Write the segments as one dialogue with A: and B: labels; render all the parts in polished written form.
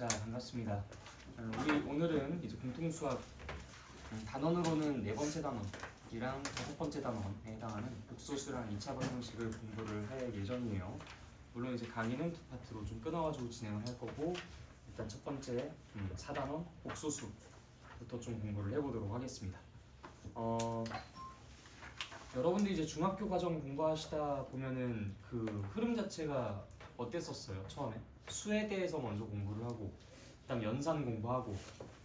A: 자, 반갑습니다. 우리 오늘은 이제 공통수학 단원으로는 네 번째 단원이랑 다섯 번째 단원에 해당하는 복소수랑 2차 방정식을 공부를 할 예정이에요. 물론 이제 강의는 두 파트로 좀 끊어가지고 진행을 할 거고, 일단 첫 번째 4단원 복소수부터 좀 공부를 해보도록 하겠습니다. 여러분들이 이제 중학교 과정 공부하시다 보면은 그 흐름 자체가 어땠었어요? 처음에 수에 대해서 먼저 공부를 하고, 그다음 연산 공부하고,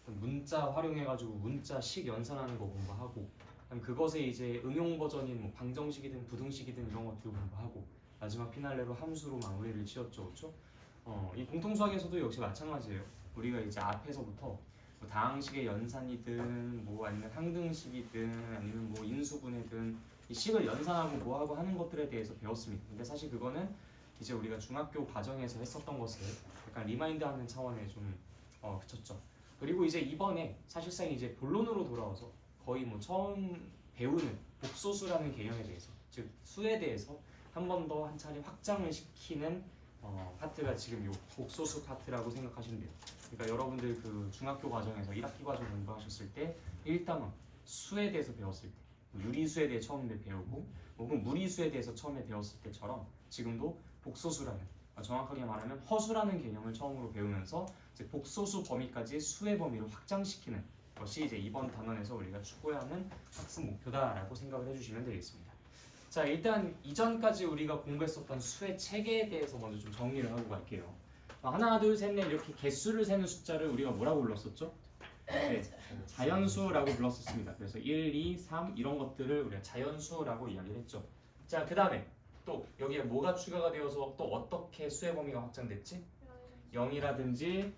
A: 문자 활용해가지고 문자식 연산하는 거 공부하고, 그다음 그것에 이제 응용 버전인 뭐 방정식이든 부등식이든 이런 것들 공부하고, 마지막 피날레로 함수로 마무리를 지었죠, 그렇죠? 이 공통수학에서도 역시 마찬가지예요. 우리가 이제 앞에서부터 뭐 다항식의 연산이든 뭐 아니면 항등식이든 아니면 뭐 인수분해든 이 식을 연산하고 뭐하고 하는 것들에 대해서 배웠습니다. 근데 사실 그거는 이제 우리가 중학교 과정에서 했었던 것을 약간 리마인드하는 차원에 좀 그쳤죠. 그리고 이제 이번에 사실상 이제 본론으로 돌아와서 거의 뭐 처음 배우는 복소수라는 개념에 대해서, 즉 수에 대해서 한 번 더 한 차례 확장을 시키는 파트가 지금 요 복소수 파트라고 생각하시면 돼요. 그러니까 여러분들 그 중학교 과정에서 1학기 과정 공부하셨을 때 1단원 수에 대해서 배웠을 때, 유리수에 대해 처음에 배우고 혹은 무리수에 대해서 처음에 배웠을 때처럼 지금도 복소수라는, 정확하게 말하면 허수라는 개념을 처음으로 배우면서 이제 복소수 범위까지 수의 범위를 확장시키는 것이 이제 이번 단원에서 우리가 추구하는 학습 목표다라고 생각을 해주시면 되겠습니다. 자, 일단 이전까지 우리가 공부했었던 수의 체계에 대해서 먼저 좀 정리를 하고 갈게요. 하나, 둘, 셋, 넷 이렇게 개수를 세는 숫자를 우리가 뭐라고 불렀었죠? 네, 자연수라고 불렀었습니다. 그래서 1, 2, 3 이런 것들을 우리가 자연수라고 이야기를 했죠. 자, 그 다음에 또 여기에 뭐가 추가가 되어서 또 어떻게 수의 범위가 확장됐지? 0이라든지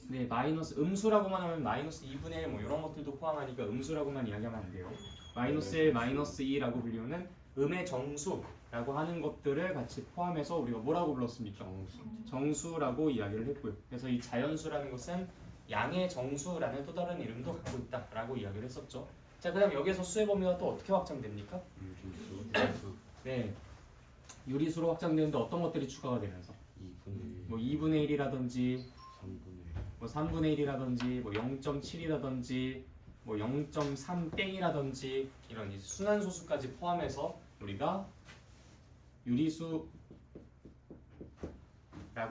A: 네, 마이너스 음수라고만 하면 마이너스 2분의 1 뭐 이런 것들도 포함하니까 음수라고만 이야기하면 안 돼요. 마이너스 1, 마이너스 2라고 불리우는 음의 정수라고 하는 것들을 같이 포함해서 우리가 뭐라고 불렀습니까? 정수라고 이야기를 했고요. 그래서 이 자연수라는 것은 양의 정수라는 또 다른 이름도 갖고 있다라고 이야기를 했었죠. 자, 그다음 여기에서 수의 범위가 또 어떻게 확장됩니까? 네, 유리수로 확장되는데 어떤 것들이 추가가 되면서?
B: 2분의 1,
A: 뭐 2분의 1이라든지
B: 3분의 1,
A: 뭐 3분의 1이라든지 뭐 0.7이라든지 뭐 0.3 땡이라든지 이런 이제 순환소수까지 포함해서 우리가 유리수라고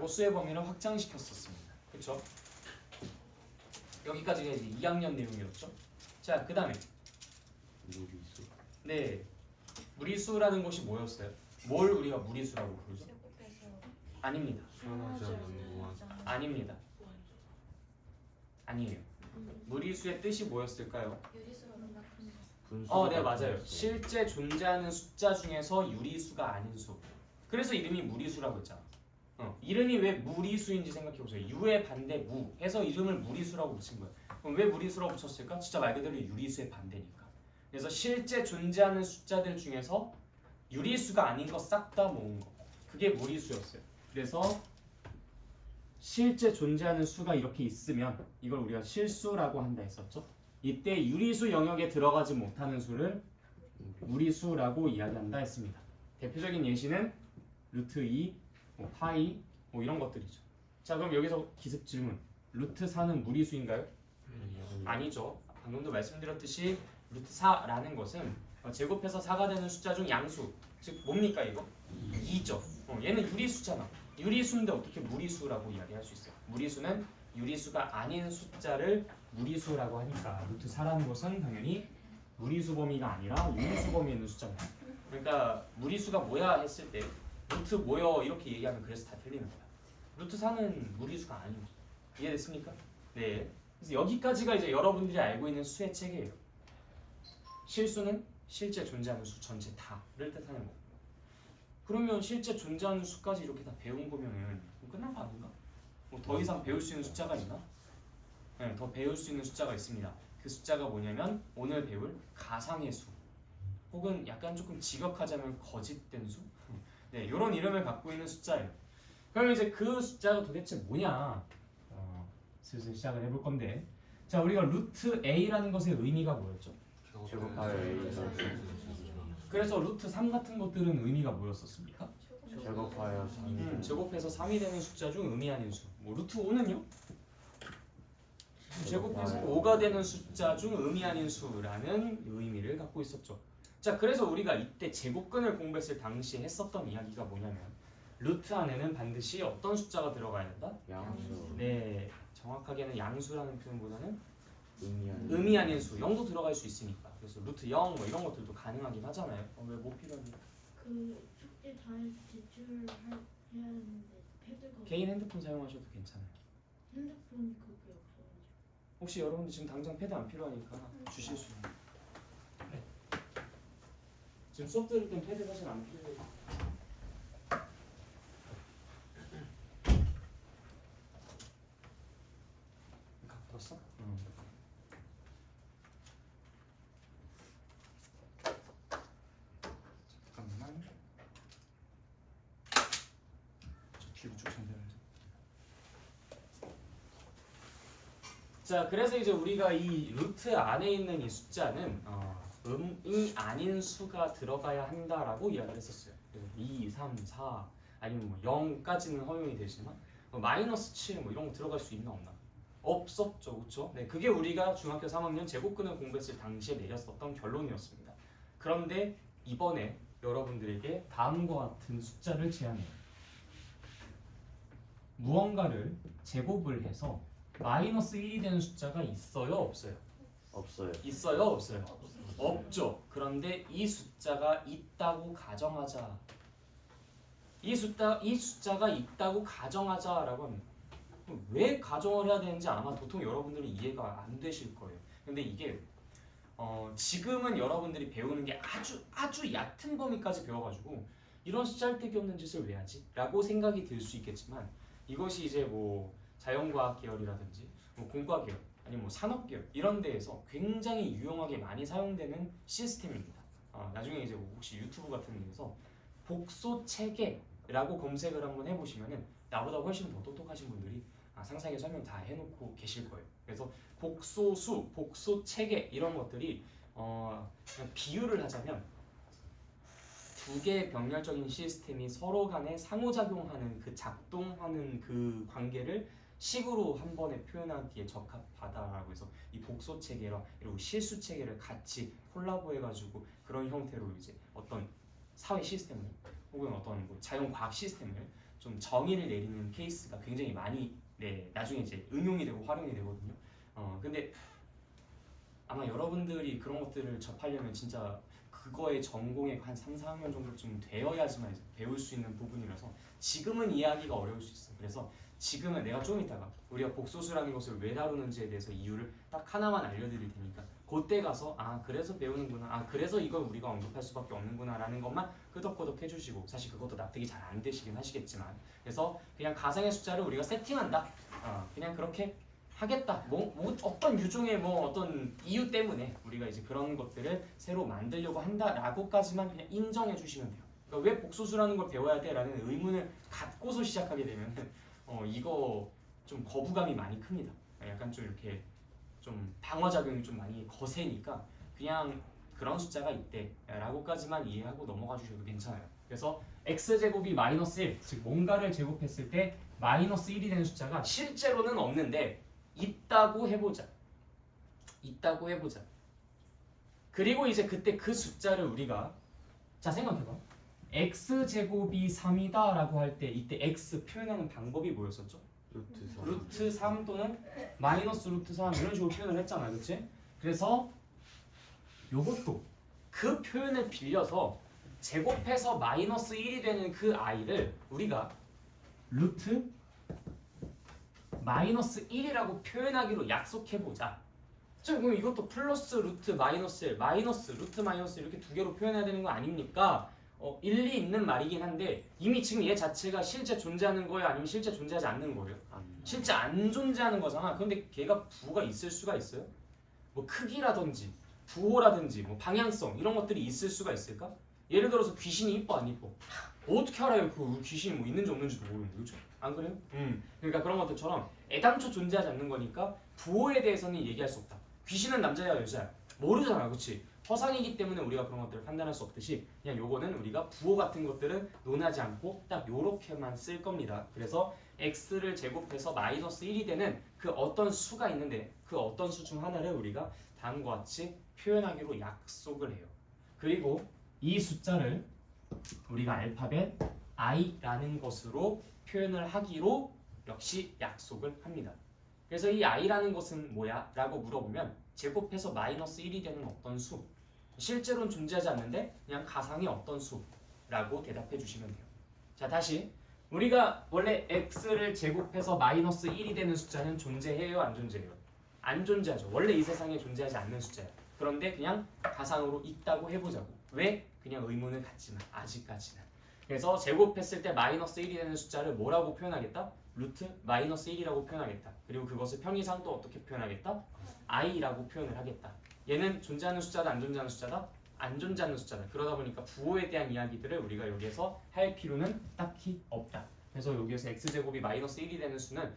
A: 수의 범위를 확장시켰었습니다. 그렇죠? 여기까지가 이제 2학년 내용이었죠. 자, 그 다음에
B: 무리수,
A: 네, 무리수라는 것이 뭐였어요? 뭘 우리가 무리수라고 부르죠? 아닙니다.
B: 시원하지 않는 무한,
A: 아닙니다. 아니에요. 무리수의 뜻이 뭐였을까요?
B: 분수,
A: 네, 맞아요. 실제 존재하는 숫자 중에서 유리수가 아닌 수. 그래서 이름이 무리수라고 했잖아. 이름이 왜 무리수인지 생각해보세요. 유의 반대 무 해서 이름을 무리수라고 붙인 거예요. 그럼 왜 무리수라고 붙였을까? 진짜 말 그대로 유리수의 반대니까. 그래서 실제 존재하는 숫자들 중에서 유리수가 아닌 거 싹 다 모은 거. 그게 무리수였어요. 그래서 실제 존재하는 수가 이렇게 있으면 이걸 우리가 실수라고 한다 했었죠. 이때 유리수 영역에 들어가지 못하는 수를 무리수라고 이야기한다 했습니다. 대표적인 예시는 루트 2, 뭐 파이 뭐 이런 것들이죠. 자, 그럼 여기서 기습 질문. 루트 4는 무리수인가요? 아니죠. 방금도 말씀드렸듯이 루트 4라는 것은 제곱해서 4가 되는 숫자 중 양수. 즉 뭡니까 이거? 2죠. 얘는 유리수잖아. 유리수인데 어떻게 무리수라고 이야기할 수 있어요? 무리수는 유리수가 아닌 숫자를 무리수라고 하니까 루트 4라는 것은 당연히 무리수 범위가 아니라 유리수 범위에 있는 숫자입니다. 그러니까 무리수가 뭐야 했을 때 루트 뭐여 이렇게 얘기하면 그래서 다 틀리는 거야. 루트 4는 무리수가 아닙니다. 이해됐습니까? 네. 그래서 여기까지가 이제 여러분들이 알고 있는 수의 체계예요. 실수는 실제 존재하는 수 전체 다를 뜻하는 거고. 그러면 실제 존재하는 수까지 이렇게 다 배운 거면은 끝난 거 아닌가? 뭐 더 이상 배울 수 있는 숫자가 있나? 네, 더 배울 수 있는 숫자가 있습니다. 그 숫자가 뭐냐면 오늘 배울 가상의 수, 혹은 약간 조금 직역하자면 거짓된 수, 네, 이런 이름을 갖고 있는 숫자예요. 그럼 이제 그 숫자가 도대체 뭐냐? 슬슬 시작을 해볼 건데, 자, 우리가 루트 a라는 것의 의미가 뭐였죠?
B: 제곱하여 A,
A: 그래서 루트 3 같은 것들은 의미가 뭐였었습니까?
B: 제곱하여 3.
A: 제곱해서 3이 되는 숫자 중 의미 아닌 수. 뭐 루트 5는요? 제곱해서 5가 되는 숫자 중 의미 아닌 수라는 의미를 갖고 있었죠. 자, 그래서 우리가 이때 제곱근을 공부했을 당시에 했었던 이야기가 뭐냐면 루트 안에는 반드시 어떤 숫자가 들어가야 된다?
B: 양수.
A: 네, 정확하게는 양수라는 표현보다는
B: 의미
A: 아닌 수, 0도 들어갈 수 있으니까. 그래서 루트 0 뭐 이런 것들도 가능하긴 하잖아요. 왜 뭐 필요해?
C: 그 숙제 다 제출해야 하는데 패드가
A: 개인 핸드폰 사용하셔도 괜찮아요.
C: 핸드폰이 그게 없어가지고
A: 혹시 여러분들 지금 당장 패드 안 필요하니까 주실 수 있나요? 네. 지금 수업 들을 땐 패드 사실 안 필요해요. 갖고 왔어? 잠깐만. 저 뒤로 쭉 전달해야지. 자, 그래서 이제 우리가 이 루트 안에 있는 이 숫자는 음이 아닌 수가 들어가야 한다라고 이야기를 했었어요. 그래서 2, 3, 4 아니면 뭐 0까지는 허용이 되지만 마이너스 7 뭐 이런 거 들어갈 수 있나 없나? 없었죠, 그렇죠? 네, 그게 우리가 중학교 3학년 제곱근을 공부했을 당시에 내렸었던 결론이었습니다. 그런데 이번에 여러분들에게 다음과 같은 숫자를 제안해요. 무언가를 제곱을 해서 마이너스 1이 되는 숫자가 있어요, 없어요?
B: 없어요.
A: 있어요, 없어요? 없죠. 그런데 이 숫자가 있다고 가정하자. 이 숫자가 있다고 가정하자라고 합니다. 왜 가정을 해야 되는지 아마 보통 여러분들은 이해가 안 되실 거예요. 근데 이게 지금은 여러분들이 배우는 게 아주 얕은 범위까지 배워가지고 이런 쓰잘데기 없는 짓을 왜 하지? 라고 생각이 들 수 있겠지만 이것이 이제 뭐 자연과학 계열이라든지 뭐 공과 계열 아니면 뭐 산업 계열 이런 데에서 굉장히 유용하게 많이 사용되는 시스템입니다. 나중에 이제 뭐 혹시 유튜브 같은 데서 복소 체계라고 검색을 한번 해보시면은 나보다 훨씬 더 똑똑하신 분들이 상세하게 설명 다 해놓고 계실 거예요. 그래서 복소수, 복소체계 이런 것들이 그냥 비유를 하자면 두 개의 병렬적인 시스템이 서로 간에 상호작용하는 그 작동하는 그 관계를 식으로 한 번에 표현하기에 적합하다라고 해서 이 복소체계랑 그리고 실수체계를 같이 콜라보해가지고 그런 형태로 이제 어떤 사회 시스템을 혹은 어떤 뭐 자연과학 시스템을 좀 정의를 내리는 케이스가 굉장히 많이 나중에 이제 응용이 되고 활용이 되거든요. 근데 아마 여러분들이 그런 것들을 접하려면 진짜 그거의 전공에 한 3, 4학년 정도쯤 되어야지만 이제 배울 수 있는 부분이라서 지금은 이해하기가 어려울 수 있어요. 그래서 지금은 내가 좀 이따가 우리가 복소수라는 것을 왜 다루는지에 대해서 이유를 딱 하나만 알려드릴 테니까 그때 가서 그래서 배우는구나, 그래서 이걸 우리가 언급할 수밖에 없는구나 라는 것만 끄덕끄덕 해주시고, 사실 그것도 납득이 잘 안 되시긴 하시겠지만, 그래서 그냥 가상의 숫자를 우리가 세팅한다, 그냥 그렇게 하겠다, 뭐 어떤 유종의 뭐 어떤 이유 때문에 우리가 이제 그런 것들을 새로 만들려고 한다라고까지만 그냥 인정해 주시면 돼요. 그러니까 왜 복소수라는 걸 배워야 돼? 라는 의문을 갖고서 시작하게 되면 이거 좀 거부감이 많이 큽니다. 약간 좀 이렇게 좀 방어작용이 좀 많이 거세니까 그냥 그런 숫자가 있대 라고까지만 이해하고 넘어가 주셔도 괜찮아요. 그래서 x제곱이 마이너스 1, 즉 뭔가를 제곱했을 때 마이너스 1이 되는 숫자가 실제로는 없는데 있다고 해보자. 그리고 이제 그때 그 숫자를 우리가 자 생각해봐. x제곱이 3이다 라고 할 때 이때 x 표현하는 방법이 뭐였었죠? 루트 3 또는 마이너스 루트 3 이런 식으로 표현을 했잖아요, 그렇지? 그래서 요것도 그 표현을 빌려서 제곱해서 마이너스 1이 되는 그 아이를 우리가 루트 마이너스 1이라고 표현하기로 약속해보자. 그럼 이것도 플러스 루트 마이너스 1, 마이너스 루트 마이너스 이렇게 두 개로 표현해야 되는 거 아닙니까? 일리 있는 말이긴 한데 이미 지금 얘 자체가 실제 존재하는 거예요? 아니면 실제 존재하지 않는 거예요? 실제 안 존재하는 거잖아. 근데 걔가 부호가 있을 수가 있어요? 뭐 크기라든지 부호라든지 뭐 방향성 이런 것들이 있을 수가 있을까? 예를 들어서 귀신이 이뻐 안 이뻐? 어떻게 알아요? 그 귀신이 뭐 있는지 없는지도 모르는데, 그렇죠? 안 그래요? 그러니까 그런 것들처럼 애당초 존재하지 않는 거니까 부호에 대해서는 얘기할 수 없다. 귀신은 남자야 여자야? 모르잖아, 그렇지? 허상이기 때문에 우리가 그런 것들을 판단할 수 없듯이 그냥 요거는 우리가 부호 같은 것들은 논하지 않고 딱 요렇게만 쓸 겁니다. 그래서 x를 제곱해서 마이너스 1이 되는 그 어떤 수가 있는데 그 어떤 수 중 하나를 우리가 다음과 같이 표현하기로 약속을 해요. 그리고 이 숫자를 우리가 알파벳 i라는 것으로 표현을 하기로 역시 약속을 합니다. 그래서 이 i라는 것은 뭐야? 라고 물어보면 제곱해서 마이너스 1이 되는 어떤 수, 실제로는 존재하지 않는데 그냥 가상의 어떤 수라고 대답해 주시면 돼요. 자, 다시 우리가 원래 x를 제곱해서 마이너스 1이 되는 숫자는 존재해요? 안 존재해요? 안 존재하죠. 원래 이 세상에 존재하지 않는 숫자예요. 그런데 그냥 가상으로 있다고 해보자고. 왜? 그냥 의문을 갖지만 아직까지는. 그래서 제곱했을 때 마이너스 1이 되는 숫자를 뭐라고 표현하겠다? 루트 마이너스 1이라고 표현하겠다. 그리고 그것을 편의상 또 어떻게 표현하겠다? i라고 표현을 하겠다. 얘는 존재하는 숫자다, 안 존재하는 숫자다? 안 존재하는 숫자다. 그러다 보니까 부호에 대한 이야기들을 우리가 여기에서 할 필요는 딱히 없다. 그래서 여기에서 x제곱이 마이너스 1이 되는 수는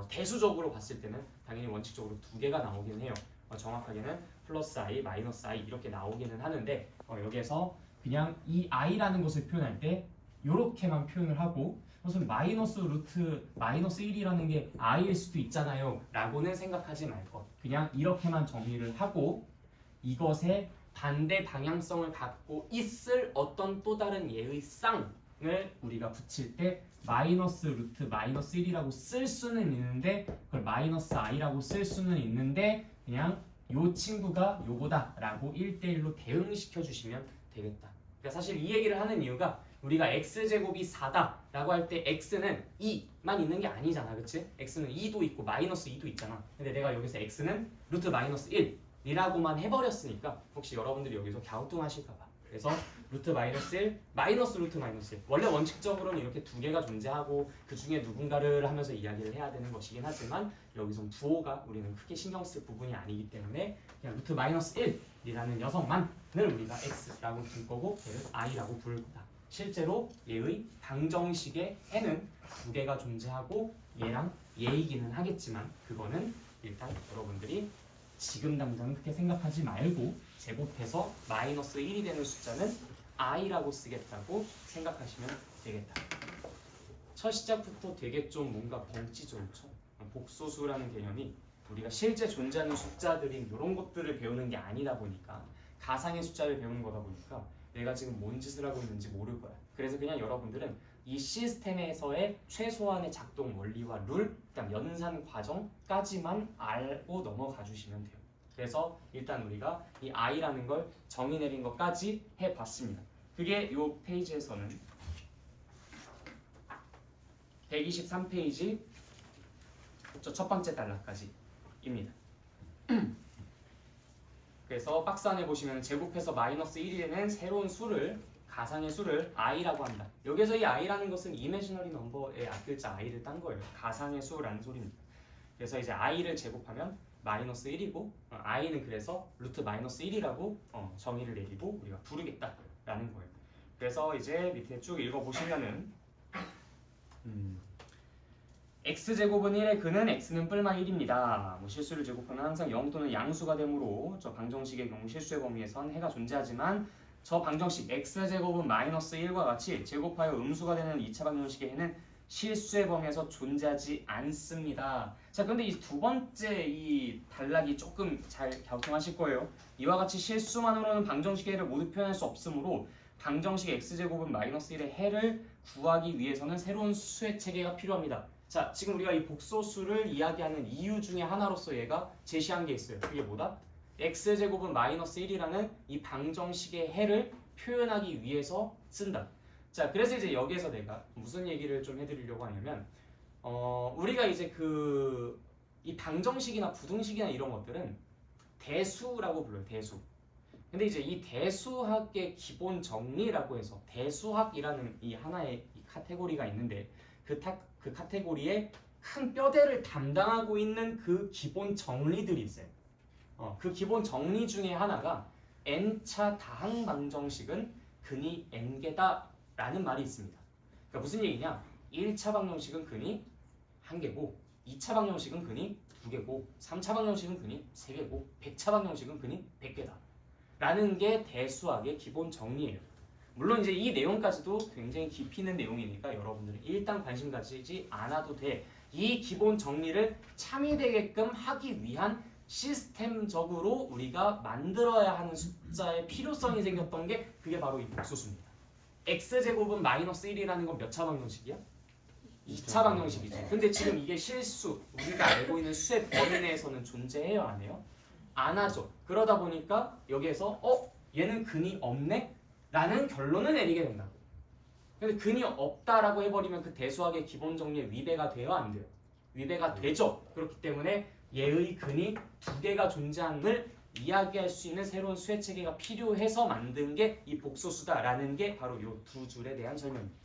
A: 대수적으로 봤을 때는 당연히 원칙적으로 두 개가 나오긴 해요. 정확하게는 플러스 i, 마이너스 i 이렇게 나오기는 하는데 여기에서 그냥 이 i라는 것을 표현할 때 이렇게만 표현을 하고 무슨 마이너스 루트 마이너스 1이라는 게 i일 수도 있잖아요 라고는 생각하지 말 것. 그냥 이렇게만 정의를 하고 이것에 반대 방향성을 갖고 있을 어떤 또 다른 예의 쌍을 우리가 붙일 때 마이너스 루트 마이너스 1이라고 쓸 수는 있는데 그걸 마이너스 i라고 쓸 수는 있는데 그냥 요 친구가 요거다 라고 1대1로 대응시켜 주시면 되겠다. 그러니까 사실 이 얘기를 하는 이유가 우리가 x제곱이 4다 라고 할 때 x는 2만 있는 게 아니잖아. 그치? x는 2도 있고 마이너스 2도 있잖아. 근데 내가 여기서 x는 루트 마이너스 1이라고만 해버렸으니까 혹시 여러분들이 여기서 갸우뚱하실까봐 그래서 루트 마이너스 1, 마이너스 루트 마이너스 1. 원래 원칙적으로는 이렇게 두 개가 존재하고 그 중에 누군가를 하면서 이야기를 해야 되는 것이긴 하지만 여기선 부호가 우리는 크게 신경 쓸 부분이 아니기 때문에 그냥 루트 마이너스 1이라는 녀석만을 우리가 x라고 부를 거고 얘를 i라고 부를 거다. 실제로 얘의 방정식의 해는 두 개가 존재하고 얘랑 얘이기는 하겠지만 그거는 일단 여러분들이 지금 당장 크게 생각하지 말고 제곱해서 마이너스 1이 되는 숫자는 i라고 쓰겠다고 생각하시면 되겠다. 첫 시작부터 되게 좀 뭔가 벙찌죠. 그렇죠? 복소수라는 개념이 우리가 실제 존재하는 숫자들인 이런 것들을 배우는 게 아니다 보니까 가상의 숫자를 배우는 거다 보니까 내가 지금 뭔 짓을 하고 있는지 모를 거야. 그래서 그냥 여러분들은 이 시스템에서의 최소한의 작동 원리와 룰, 그다음 연산 과정까지만 알고 넘어가 주시면 돼요. 그래서 일단 우리가 이 i라는 걸 정의 내린 것까지 해봤습니다. 그게 이 페이지에서는 123페이지 첫 번째 단락까지입니다. 그래서 박스 안에 보시면 제곱해서 마이너스 1이 되는 새로운 수를 가상의 수를 i라고 합니다. 여기서 이 i라는 것은 imaginary number의 앞글자 i를 딴 거예요. 가상의 수라는 소리입니다. 그래서 이제 i를 제곱하면 마이너스 1이고 i는 그래서 루트 마이너스 1이라고 정의를 내리고 우리가 부르겠다라는 거예요. 그래서 이제 밑에 쭉 읽어보시면은 x제곱은 1의 근은 x는 뿔만 1입니다. 실수를 제곱하면 항상 0 또는 양수가 되므로 저 방정식의 경우 실수의 범위에선 해가 존재하지만 저 방정식 x제곱은 마이너스 1과 같이 제곱하여 음수가 되는 2차 방정식의 해는 실수의 범위에서 존재하지 않습니다. 자, 그런데 이 두 번째 이 단락이 조금 잘 갸우뚱하실 거예요. 이와 같이 실수만으로는 방정식의 해를 모두 표현할 수 없으므로 방정식 x제곱은 마이너스 1의 해를 구하기 위해서는 새로운 수의 체계가 필요합니다. 자, 지금 우리가 이 복소수를 이야기하는 이유 중에 하나로서 얘가 제시한 게 있어요. 그게 뭐다? x제곱은 마이너스 1이라는 이 방정식의 해를 표현하기 위해서 쓴다. 자, 그래서 이제 여기에서 내가 무슨 얘기를 좀 해드리려고 하냐면 우리가 이제 이 방정식이나 부등식이나 이런 것들은 대수라고 불러요. 대수. 근데 이제 이 대수학의 기본 정리라고 해서 대수학이라는 이 하나의 이 카테고리가 있는데 그 카테고리에 큰 뼈대를 담당하고 있는 그 기본 정리들이 있어요. 그 기본 정리 중에 하나가 n차 다항 방정식은 근이 n개다 라는 말이 있습니다. 그러니까 무슨 얘기냐? 1차 방정식은 근이 1개고 2차 방정식은 근이 2개고 3차 방정식은 근이 3개고 100차 방정식은 근이 100개다. 라는 게 대수학의 기본 정리예요. 물론 이제 이 내용까지도 굉장히 깊이 있는 내용이니까 여러분들은 일단 관심 가지지 않아도 돼. 이 기본 정리를 참이되게끔 하기 위한 시스템적으로 우리가 만들어야 하는 숫자의 필요성이 생겼던 게 그게 바로 이 복소수입니다. x제곱은 마이너스 1이라는 건 몇 차 방정식이야? 2차 방정식이지. 근데 지금 이게 실수, 우리가 알고 있는 수의 범위 내에서는 존재해요, 안 해요? 안 하죠. 그러다 보니까 여기에서 얘는 근이 없네? 라는 결론을 내리게 된다고. 근데 근이 없다라고 해버리면 그 대수학의 기본 정리에 위배가 돼요, 안 돼요? 위배가 되죠. 그렇기 때문에 얘의 근이 두 개가 존재함을 이야기할 수 있는 새로운 수의 체계가 필요해서 만든 게 이 복소수다라는 게 바로 이 두 줄에 대한 설명입니다.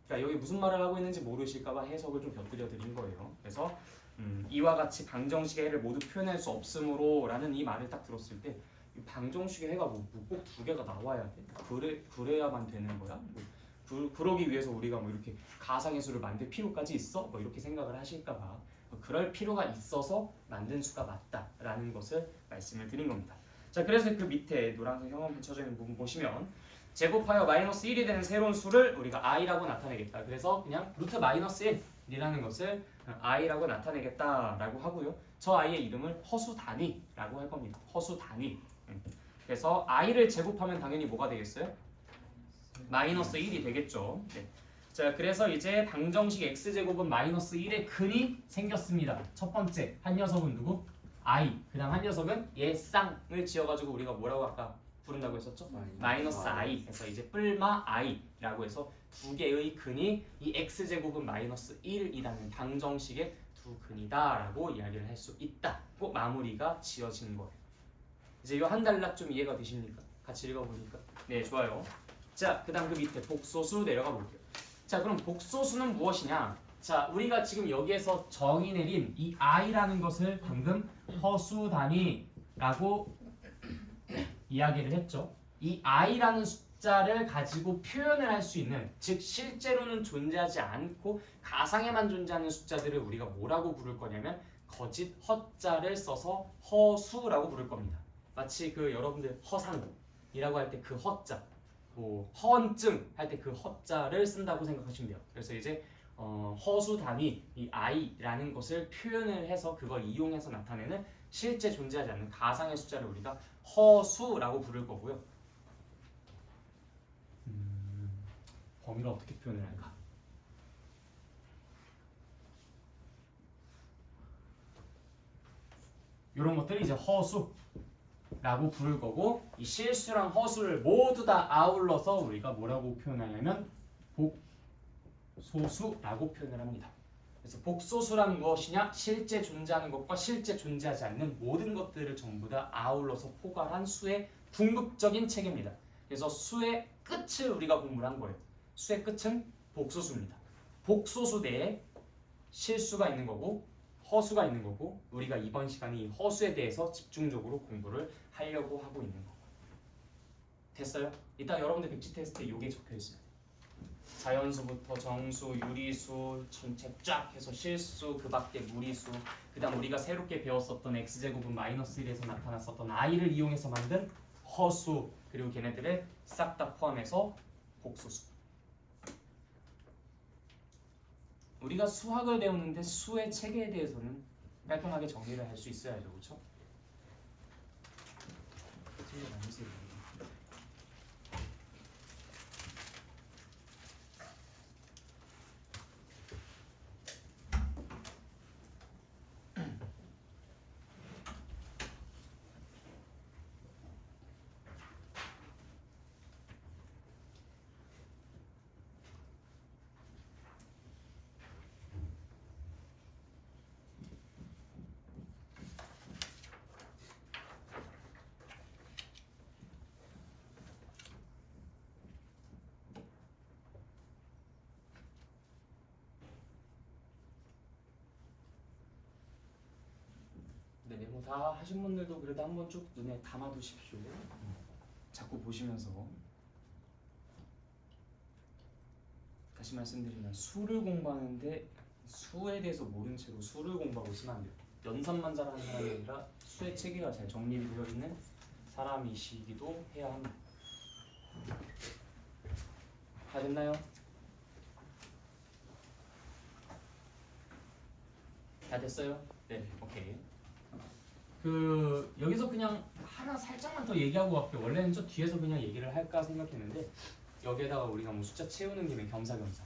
A: 그러니까 여기 무슨 말을 하고 있는지 모르실까봐 해석을 좀 곁들여 드린 거예요. 그래서 이와 같이 방정식의 해를 모두 표현할 수 없으므로 라는 이 말을 딱 들었을 때 이 방정식의 해가 뭐 꼭 두 개가 나와야 돼? 그래야만 되는 거야? 그러기 위해서 우리가 뭐 이렇게 가상의 수를 만들 필요까지 있어? 뭐 이렇게 생각을 하실까봐 그럴 필요가 있어서 만든 수가 맞다라는 것을 말씀을 드린 겁니다. 자, 그래서 그 밑에 노란색 형광펜 쳐져 있는 부분 보시면 제곱하여 마이너스 1이 되는 새로운 수를 우리가 i라고 나타내겠다. 그래서 그냥 루트 마이너스 1이라는 것을 i라고 나타내겠다라고 하고요. 저 i의 이름을 허수 단위라고 할 겁니다. 허수 단위. 그래서 i를 제곱하면 당연히 뭐가 되겠어요? 마이너스 1이 되겠죠. 네. 자, 그래서 이제 방정식 x제곱은 마이너스 1의 근이 생겼습니다. 첫 번째 한 녀석은 누구? i. 그 다음 한 녀석은 얘 쌍을 지어가지고 우리가 뭐라고 아까 부른다고 했었죠? 마이너스 i. 그래서 이제 뿔마 i라고 해서 두 개의 근이 이 x제곱은 마이너스 1이라는 방정식의 두 근이다라고 이야기를 할 수 있다고 마무리가 지어진 거예요. 이제 이 한 단락 좀 이해가 되십니까? 같이 읽어보니까. 네, 좋아요. 자, 그 다음 그 밑에 복소수 내려가 볼게요. 자, 그럼 복소수는 무엇이냐? 자, 우리가 지금 여기에서 정의 내린 이 i라는 것을 방금 허수 단위라고 이야기를 했죠. 이 i라는 숫자를 가지고 표현을 할 수 있는, 즉 실제로는 존재하지 않고 가상에만 존재하는 숫자들을 우리가 뭐라고 부를 거냐면 거짓 허자를 써서 허수라고 부를 겁니다. 마치 그 여러분들 허상이라고 할 때 그 허자, 뭐 허언증 할 때 그 허자를 쓴다고 생각하시면 돼요. 그래서 이제 허수 단위 이 i라는 것을 표현을 해서 그걸 이용해서 나타내는 실제 존재하지 않는 가상의 숫자를 우리가 허수라고 부를 거고요. 범위를 어떻게 표현을 할까? 이런 것들이 이제 허수라고 부를 거고, 이 실수랑 허수를 모두 다 아울러서 우리가 뭐라고 표현하냐면 복소수라고 표현을 합니다. 그래서 복소수란 무엇이냐? 실제 존재하는 것과 실제 존재하지 않는 모든 것들을 전부 다 아울러서 포괄한 수의 궁극적인 체계입니다. 그래서 수의 끝을 우리가 공부를 한 거예요. 수의 끝은 복소수입니다. 복소수 내에 실수가 있는 거고 허수가 있는 거고, 우리가 이번 시간에 이 허수에 대해서 집중적으로 공부를 하려고 하고 있는 거고. 됐어요? 이따 여러분들 백지 테스트에 이게 적혀 있어요. 자연수부터 정수, 유리수, 전체 쫙 해서 실수, 그 밖에 무리수, 그 다음 우리가 새롭게 배웠었던 x제곱은 마이너스 1에서 나타났었던 i를 이용해서 만든 허수, 그리고 걔네들을 싹 다 포함해서 복소수. 우리가 수학을 배우는데 수의 체계에 대해서는 깔끔하게 정리를 할 수 있어야죠. 그렇죠? 네, 메모 다 하신 분들도 그래도 한번 쭉 눈에 담아두십시오. 자꾸 보시면서. 다시 말씀드리면 수를 공부하는데 수에 대해서 모른 채로 수를 공부하고 있으면 안 돼요. 연산만 잘하는 사람이 아니라 수의 체계가 잘 정립이 되어 있는 사람이시기도 해야 합니다. 다 됐나요? 다 됐어요? 네, 오케이. 여기서 그냥 하나 살짝만 더 얘기하고 갈게요. 원래는 저 뒤에서 그냥 얘기를 할까 생각했는데 여기에다가 우리가 뭐 숫자 채우는 김에 겸사겸사.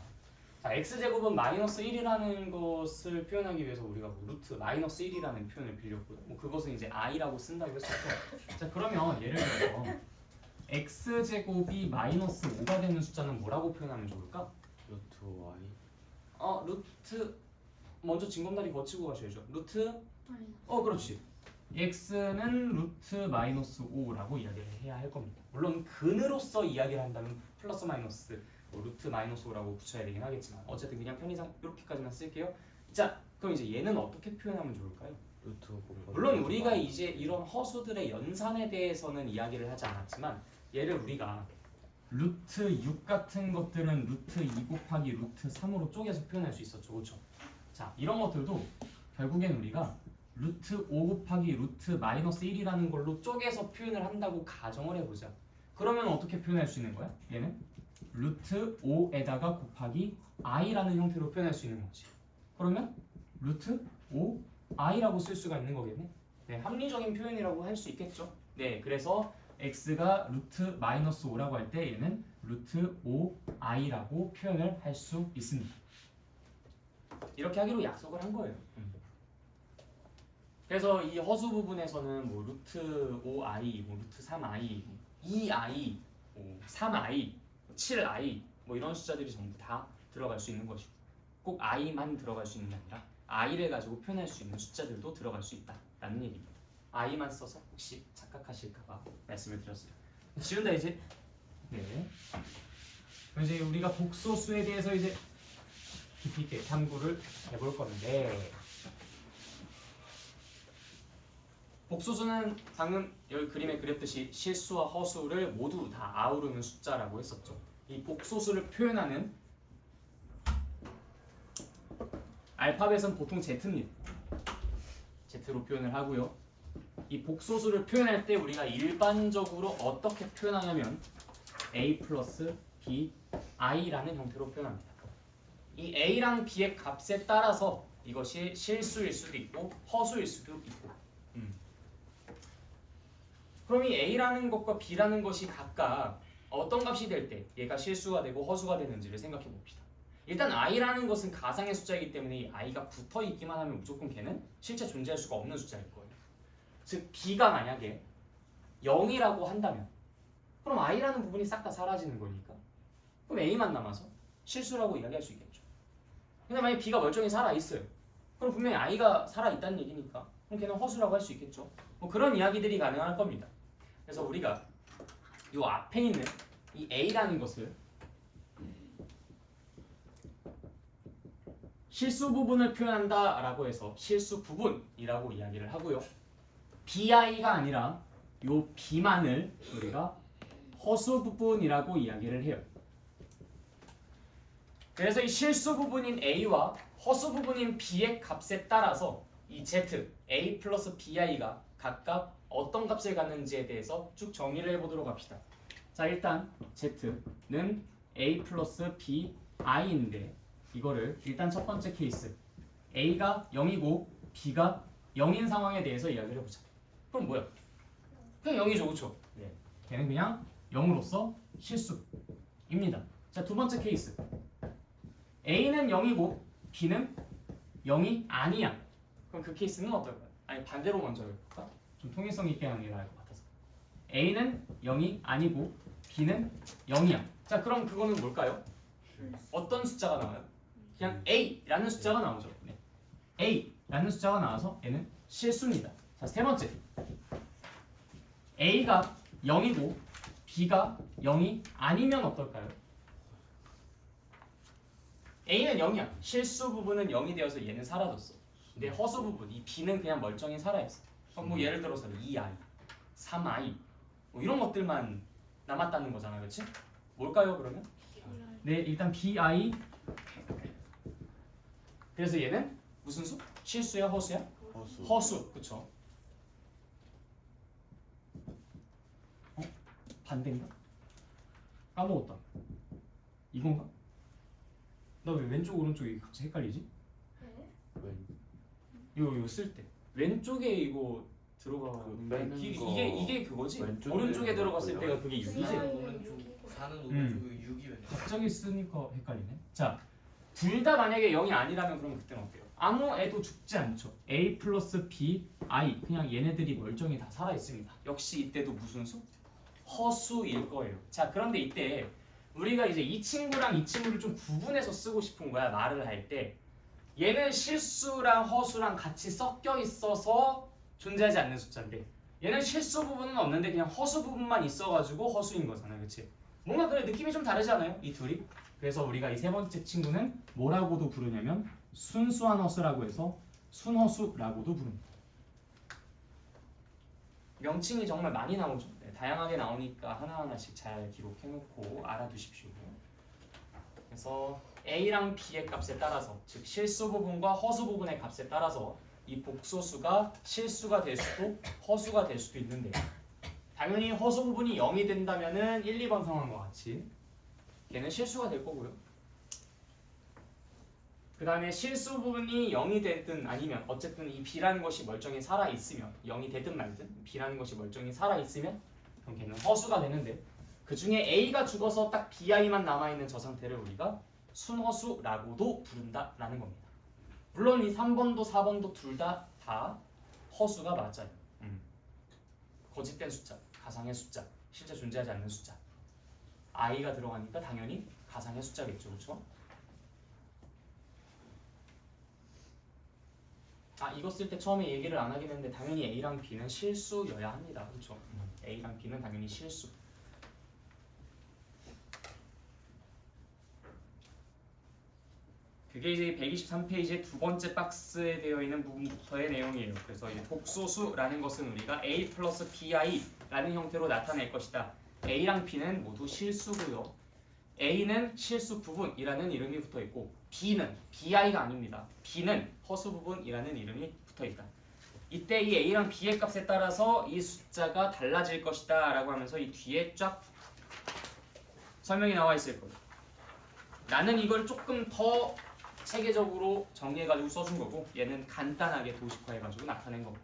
A: 자, x제곱은 마이너스 1이라는 것을 표현하기 위해서 우리가 뭐 루트 마이너스 1이라는 표현을 빌렸고요. 뭐 그것은 이제 i라고 쓴다고 했었죠. 자, 그러면 예를 들어서 x제곱이 마이너스 5가 되는 숫자는 뭐라고 표현하면 좋을까?
B: 루트 y.
A: 루트 먼저 징검다리 거치고 가셔야죠. 루트
C: 마이너스.
A: 그렇지. x는 루트 마이너스 5라고 이야기를 해야 할 겁니다. 물론 근으로서 이야기를 한다면 플러스 마이너스 뭐 루트 마이너스 5라고 붙여야 되긴 하겠지만 어쨌든 그냥 편의상 이렇게까지만 쓸게요. 자, 그럼 이제 얘는 어떻게 표현하면 좋을까요?
B: 루트 곱하기
A: 물론 우리가 이제 이런 허수들의 연산에 대해서는 이야기를 하지 않았지만 얘를 우리가 루트 6 같은 것들은 루트 2 곱하기 루트 3으로 쪼개서 표현할 수 있었죠. 그렇죠? 자, 이런 것들도 결국엔 우리가 루트 5 곱하기 루트 마이너스 1이라는 걸로 쪼개서 표현을 한다고 가정을 해보자. 그러면 어떻게 표현할 수 있는 거야? 얘는 루트 5에다가 곱하기 i라는 형태로 표현할 수 있는 거지. 그러면 루트 5 i라고 쓸 수가 있는 거겠네. 네, 합리적인 표현이라고 할 수 있겠죠. 네, 그래서 x가 루트 마이너스 5라고 할 때 얘는 루트 5 i라고 표현을 할 수 있습니다. 이렇게 하기로 약속을 한 거예요. 그래서 이 허수 부분에서는 뭐 루트 5i, 뭐 루트 3i, 2i, 3i, 7i 뭐 이런 숫자들이 전부 다 들어갈 수 있는 것이고 꼭 i만 들어갈 수 있는 게 아니라 i를 가지고 표현할 수 있는 숫자들도 들어갈 수 있다라는 얘기입니다. i만 써서 혹시 착각하실까봐 말씀을 드렸어요. 지운다 이제. 네. 그럼 이제 우리가 복소수에 대해서 이제 깊이 있게 탐구를 해볼 건데. 복소수는 방금 여기 그림에 그렸듯이 실수와 허수를 모두 다 아우르는 숫자라고 했었죠. 이 복소수를 표현하는 알파벳은 보통 Z입니다. Z로 표현을 하고요. 이 복소수를 표현할 때 우리가 일반적으로 어떻게 표현하냐면 a 플러스 b i라는 형태로 표현합니다. 이 a랑 b의 값에 따라서 이것이 실수일 수도 있고 허수일 수도 있고 그럼 이 a라는 것과 b라는 것이 각각 어떤 값이 될 때 얘가 실수가 되고 허수가 되는지를 생각해 봅시다. 일단 i라는 것은 가상의 숫자이기 때문에 이 i가 붙어 있기만 하면 무조건 걔는 실제 존재할 수가 없는 숫자일 거예요. 즉 b가 만약에 0이라고 한다면 그럼 i라는 부분이 싹 다 사라지는 거니까 그럼 a만 남아서 실수라고 이야기할 수 있겠죠. 근데 만약에 b가 멀쩡히 살아있어요. 그럼 분명히 i가 살아있다는 얘기니까 그럼 걔는 허수라고 할 수 있겠죠. 뭐 그런 이야기들이 가능할 겁니다. 그래서 우리가 이 앞에 있는 이 a라는 것을 실수 부분을 표현한다라고 해서 실수 부분이라고 이야기를 하고요. bi가 아니라 이 b만을 우리가 허수 부분이라고 이야기를 해요. 그래서 이 실수 부분인 a와 허수 부분인 b의 값에 따라서 이 z, a 플러스 bi가 각각 어떤 값을 갖는지에 대해서 쭉 정리를 해보도록 합시다. 자, 일단 z는 a 플러스 bi인데 이거를 일단 첫 번째 케이스 a가 0이고 b가 0인 상황에 대해서 이야기를 해보자. 그럼 뭐야? 그냥 0이죠, 그렇죠? 네. 걔는 그냥 0으로서 실수입니다. 자, 두 번째 케이스 a는 0이고 b는 0이 아니야. 그럼 그 케이스는 어떨까요? 아니 반대로 먼저 해볼까? 좀 통일성 있게 하는 게 나을 것 같아서 a는 0이 아니고 b는 0이야. 자, 그럼 그거는 뭘까요? 어떤 숫자가 나와요? 그냥 a라는 숫자가 나오죠. 네. a라는 숫자가 나와서 얘는 실수입니다. 자, 세 번째 a가 0이고 b가 0이 아니면 어떨까요? a는 0이야. 실수 부분은 0이 되어서 얘는 사라졌어. 근데 허수 부분, 이 b는 그냥 멀쩡히 살아있어. 그럼 뭐 예를 들어서 2i, 3i 뭐 이런 것들만 남았다는 거잖아, 그렇지? 뭘까요, 그러면? 네, 일단 bi. 그래서 얘는 무슨 수? 실수야, 허수야?
B: 허수.
A: 허수, 그쵸? 반대인가? 까먹었다. 이건가? 나 왜 왼쪽 오른쪽이 갑자기 헷갈리지?
C: 네?
B: 왼
A: 이거 쓸 때 왼쪽에 이거 들어가는
B: 빼는
A: 이게,
B: 거
A: 이게 그거지?
B: 왼쪽에
A: 오른쪽에 들어갔을
B: 있는
A: 때가 그게 6이지?
C: 아,
D: 오른쪽
C: 여기고.
D: 4는
A: 음.
D: 오른쪽에 6이 왼쪽.
A: 갑자기 쓰니까 헷갈리네. 자, 둘 다 만약에 0이 아니라면 그럼 그때는 어때요? 아무 애도 죽지 않죠. a 플러스 b, i 그냥 얘네들이 멀쩡히 다 살아 있습니다. 역시 이때도 무슨 수? 허수일 거예요. 자, 그런데 이때 우리가 이제 이 친구랑 이 친구를 좀 구분해서 쓰고 싶은 거야. 말을 할 때 얘는 실수랑 허수랑 같이 섞여 있어서 존재하지 않는 숫자인데 얘는 실수 부분은 없는데 그냥 허수 부분만 있어가지고 허수인 거잖아, 그렇지? 뭔가 그래 느낌이 좀 다르지 않아요? 이 둘이? 그래서 우리가 이 세 번째 친구는 뭐라고도 부르냐면 순수한 허수라고 해서 순허수라고도 부릅니다. 명칭이 정말 많이 나오죠. 네, 다양하게 나오니까 하나하나씩 잘 기록해놓고 알아두십시오. 그래서 A랑 B의 값에 따라서 즉 실수 부분과 허수 부분의 값에 따라서 이 복소수가 실수가 될 수도 허수가 될 수도 있는데 당연히 허수 부분이 0이 된다면은 1, 2번 상황과 같이 걔는 실수가 될 거고요. 그 다음에 실수 부분이 0이 되든 아니면 어쨌든 이 B라는 것이 멀쩡히 살아있으면 0이 되든 말든 B라는 것이 멀쩡히 살아있으면 그럼 걔는 허수가 되는데 그 중에 A가 죽어서 딱 BI만 남아있는 저 상태를 우리가 순허수라고도 부른다라는 겁니다. 물론 이 3번도 4번도 둘 다 허수가 맞아요. 거짓된 숫자, 가상의 숫자, 실제 존재하지 않는 숫자. I가 들어가니까 당연히 가상의 숫자겠죠, 그렇죠? 아, 이거 쓸 때 처음에 얘기를 안 하긴 했는데 당연히 A랑 B는 실수여야 합니다, 그렇죠? A랑 B는 당연히 실수. 그게 이제 123페이지의 두 번째 박스에 되어 있는 부분부터의 내용이에요. 그래서 이 복소수라는 것은 우리가 A 플러스 BI라는 형태로 나타낼 것이다. A랑 B는 모두 실수고요. A는 실수 부분이라는 이름이 붙어 있고 B는 BI가 아닙니다. B는 허수 부분이라는 이름이 붙어 있다. 이때 이 A랑 B의 값에 따라서 이 숫자가 달라질 것이다 라고 하면서 이 뒤에 쫙 설명이 나와 있을 거예요. 나는 이걸 조금 더 체계적으로 정리해가지고 써준 거고 얘는 간단하게 도식화해가지고 나타낸 겁니다.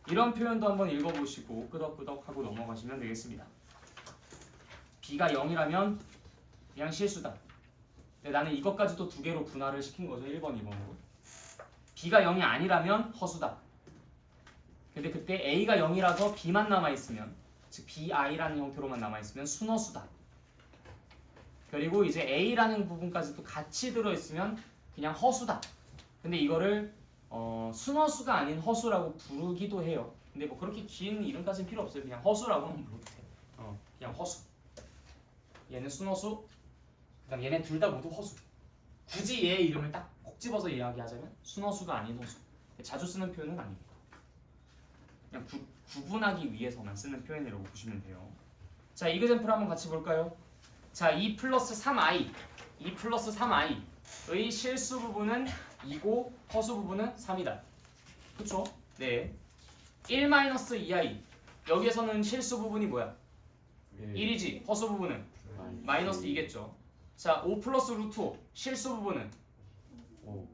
A: 이런 표현도 한번 읽어보시고 끄덕끄덕 하고 넘어가시면 되겠습니다. B가 0이라면 그냥 실수다. 근데 나는 이것까지도 두 개로 분할을 시킨 거죠. 1번, 2번으로. B가 0이 아니라면 허수다. 근데 그때 A가 0이라서 B만 남아있으면 즉 BI라는 형태로만 남아있으면 순허수다. 그리고 이제 A라는 부분까지도 같이 들어있으면 그냥 허수다. 근데 이거를 순허수가 아닌 허수라고 부르기도 해요. 근데 뭐 그렇게 긴 이름까지는 필요 없어요. 그냥 허수라고는 부르도 돼요. 그냥 허수. 얘는 순허수. 그다음 얘네 둘 다 모두 허수. 굳이 얘 이름을 딱 콕 집어서 이야기하자면 순허수가 아닌 허수. 자주 쓰는 표현은 아닙니다. 그냥 구분하기 위해서만 쓰는 표현이라고 보시면 돼요. 자, 이그젠플 한번 같이 볼까요? 자, 2 플러스 3i 2 플러스 3i의 실수 부분은 2고 허수 부분은 3이다. 그쵸? 네. 1 마이너스 2i 여기에서는 실수 부분이 뭐야? 1이지. 허수 부분은 마이너스 2겠죠. 자, 5 플러스 루트 5 실수 부분은
B: 5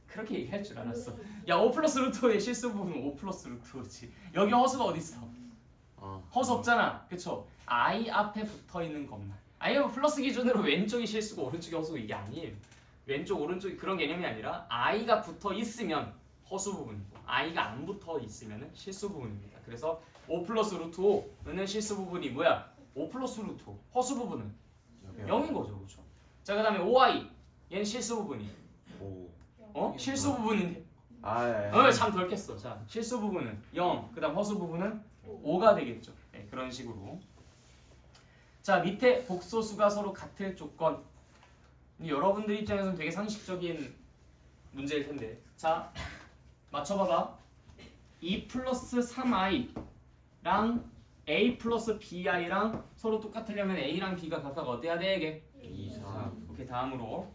A: 그렇게 얘기할 줄 알았어. 야, 5 플러스 루트 5의 실수 부분은 5 플러스 루트 5지. 여기 허수가 어디 있어? 허수 없잖아. 그쵸? I 앞에 붙어있는 것만. 아니면 플러스 기준으로 왼쪽이 실수고 오른쪽이 허수고 이게 아니에요. 왼쪽 오른쪽이 그런 개념이 아니라 I가 붙어있으면 허수 부분이고 I가 안 붙어있으면 실수 부분입니다. 그래서 5 플러스 루트 5는 실수 부분이 뭐야? 5 플러스 루트 5 허수 부분은 0인 거죠. 그렇죠? 자, 그 다음에 5i 얘는 실수 부분이
B: 5
A: 실수 부분인데 참 덜겠어. 자, 실수 부분은 0 그 다음 허수 부분은 5가 되겠죠. 네, 그런 식으로. 자, 밑에 복소수가 서로 같을 조건. 여러분들 입장에서는 되게 상식적인 문제일 텐데. 자, 맞춰봐봐. 2 플러스 3i랑 a 플러스 bi랑 서로 똑같으려면 a랑 b가 각각 어때야 돼?
B: 2, 3
A: 오케이, 다음으로.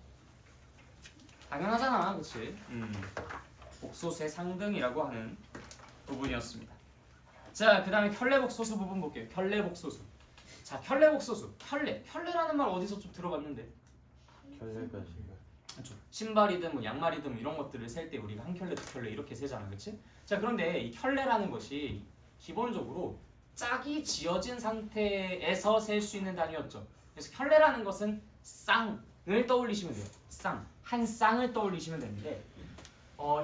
A: 당연하잖아, 그치? 복소수의 상등이라고 하는 부분이었습니다. 자, 그 다음에 켤레복소수 부분 볼게요. 켤레복소수. 자, 켤레복소수. 켤레라는 말 어디서 좀 들어봤는데?
B: 결례까지.
A: 그렇죠. 신발이든 뭐 양말이든 뭐 이런 것들을 셀 때 우리가 한 켤레, 두 켤레 이렇게 세잖아, 그렇지? 자, 그런데 이 켤레라는 것이 기본적으로 짝이 지어진 상태에서 셀 수 있는 단위였죠. 그래서 켤레라는 것은 쌍을 떠올리시면 돼요. 쌍, 한 쌍을 떠올리시면 되는데,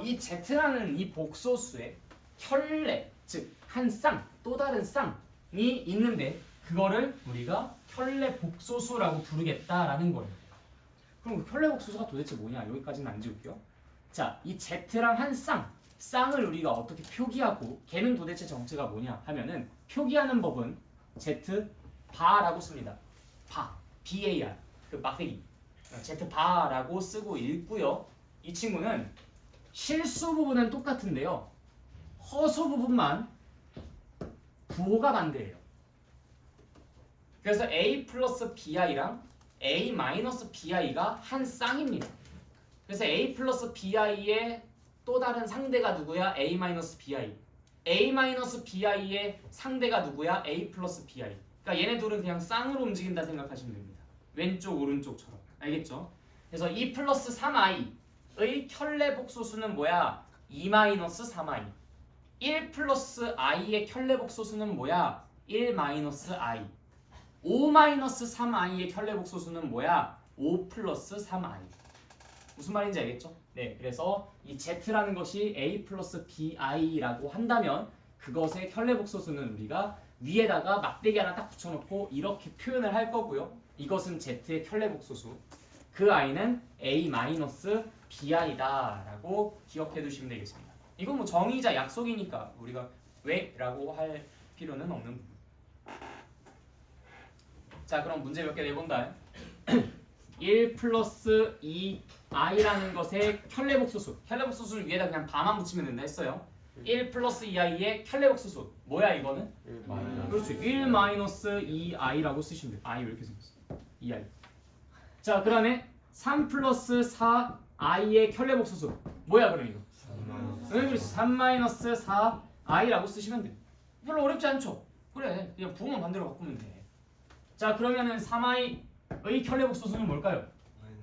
A: 이 Z라는 이 복소수에 켤레, 즉 한 쌍, 또 다른 쌍이 있는데 그거를 우리가 켤레 복소수라고 부르겠다라는 거예요. 그럼 그 켤레 복소수가 도대체 뭐냐? 여기까지는 안 지울게요. 자, 이 Z랑 한 쌍을 우리가 어떻게 표기하고 걔는 도대체 정체가 뭐냐 하면은 표기하는 법은 Z 바라고 씁니다. 바, BAR, 그 막대기. Z 바라고 쓰고 읽고요. 이 친구는 실수 부분은 똑같은데요. 허수 부분만 부호가 반대예요. 그래서 A 플러스 BI랑 A 마이너스 BI가 한 쌍입니다. 그래서 A 플러스 BI의 또 다른 상대가 누구야? A 마이너스 BI. A 마이너스 BI의 상대가 누구야? A 플러스 BI. 그러니까 얘네 둘은 그냥 쌍으로 움직인다 생각하시면 됩니다. 왼쪽 오른쪽처럼. 알겠죠? 그래서 2 플러스 3i의 켤레 복소수는 뭐야? 2 마이너스 3i. 1 플러스 i의 켤레 복소수는 뭐야? 1 마이너스 i. 5 마이너스 3i의 켤레 복소수는 뭐야? 5 플러스 3i. 무슨 말인지 알겠죠? 네, 그래서 이 Z라는 것이 A 플러스 BI라고 한다면 그것의 켤레 복소수는 우리가 위에다가 막대기 하나 딱 붙여놓고 이렇게 표현을 할 거고요. 이것은 Z의 켤레 복소수. 그 i는 A 마이너스 BI다라고 기억해 두시면 되겠습니다. 이건 뭐 정의자 약속이니까 우리가 왜라고 할 필요는 없는 부분. 자, 그럼 문제 몇 개 내본다. 1 플러스 2i라는 것의 켤레 복소수. 켤레 복소수를 위에다 그냥 바만 붙이면 된다 했어요. 1 플러스 2i의 켤레 복소수. 뭐야 이거는?
B: 1 마이너스.
A: 그렇죠. 1 마이너스 2i라고 쓰시면 돼요. i 왜 이렇게 생겼어? 2i. 자, 그 다음에 3 플러스 4i의 켤레 복소수. 뭐야 그럼 이거? 3 마이너스 4i라고 쓰시면 돼요. 별로 어렵지 않죠? 그래, 그냥 부호만 반대로 바꾸면 돼. 자, 그러면은 3i의 켤레 복소수는 뭘까요?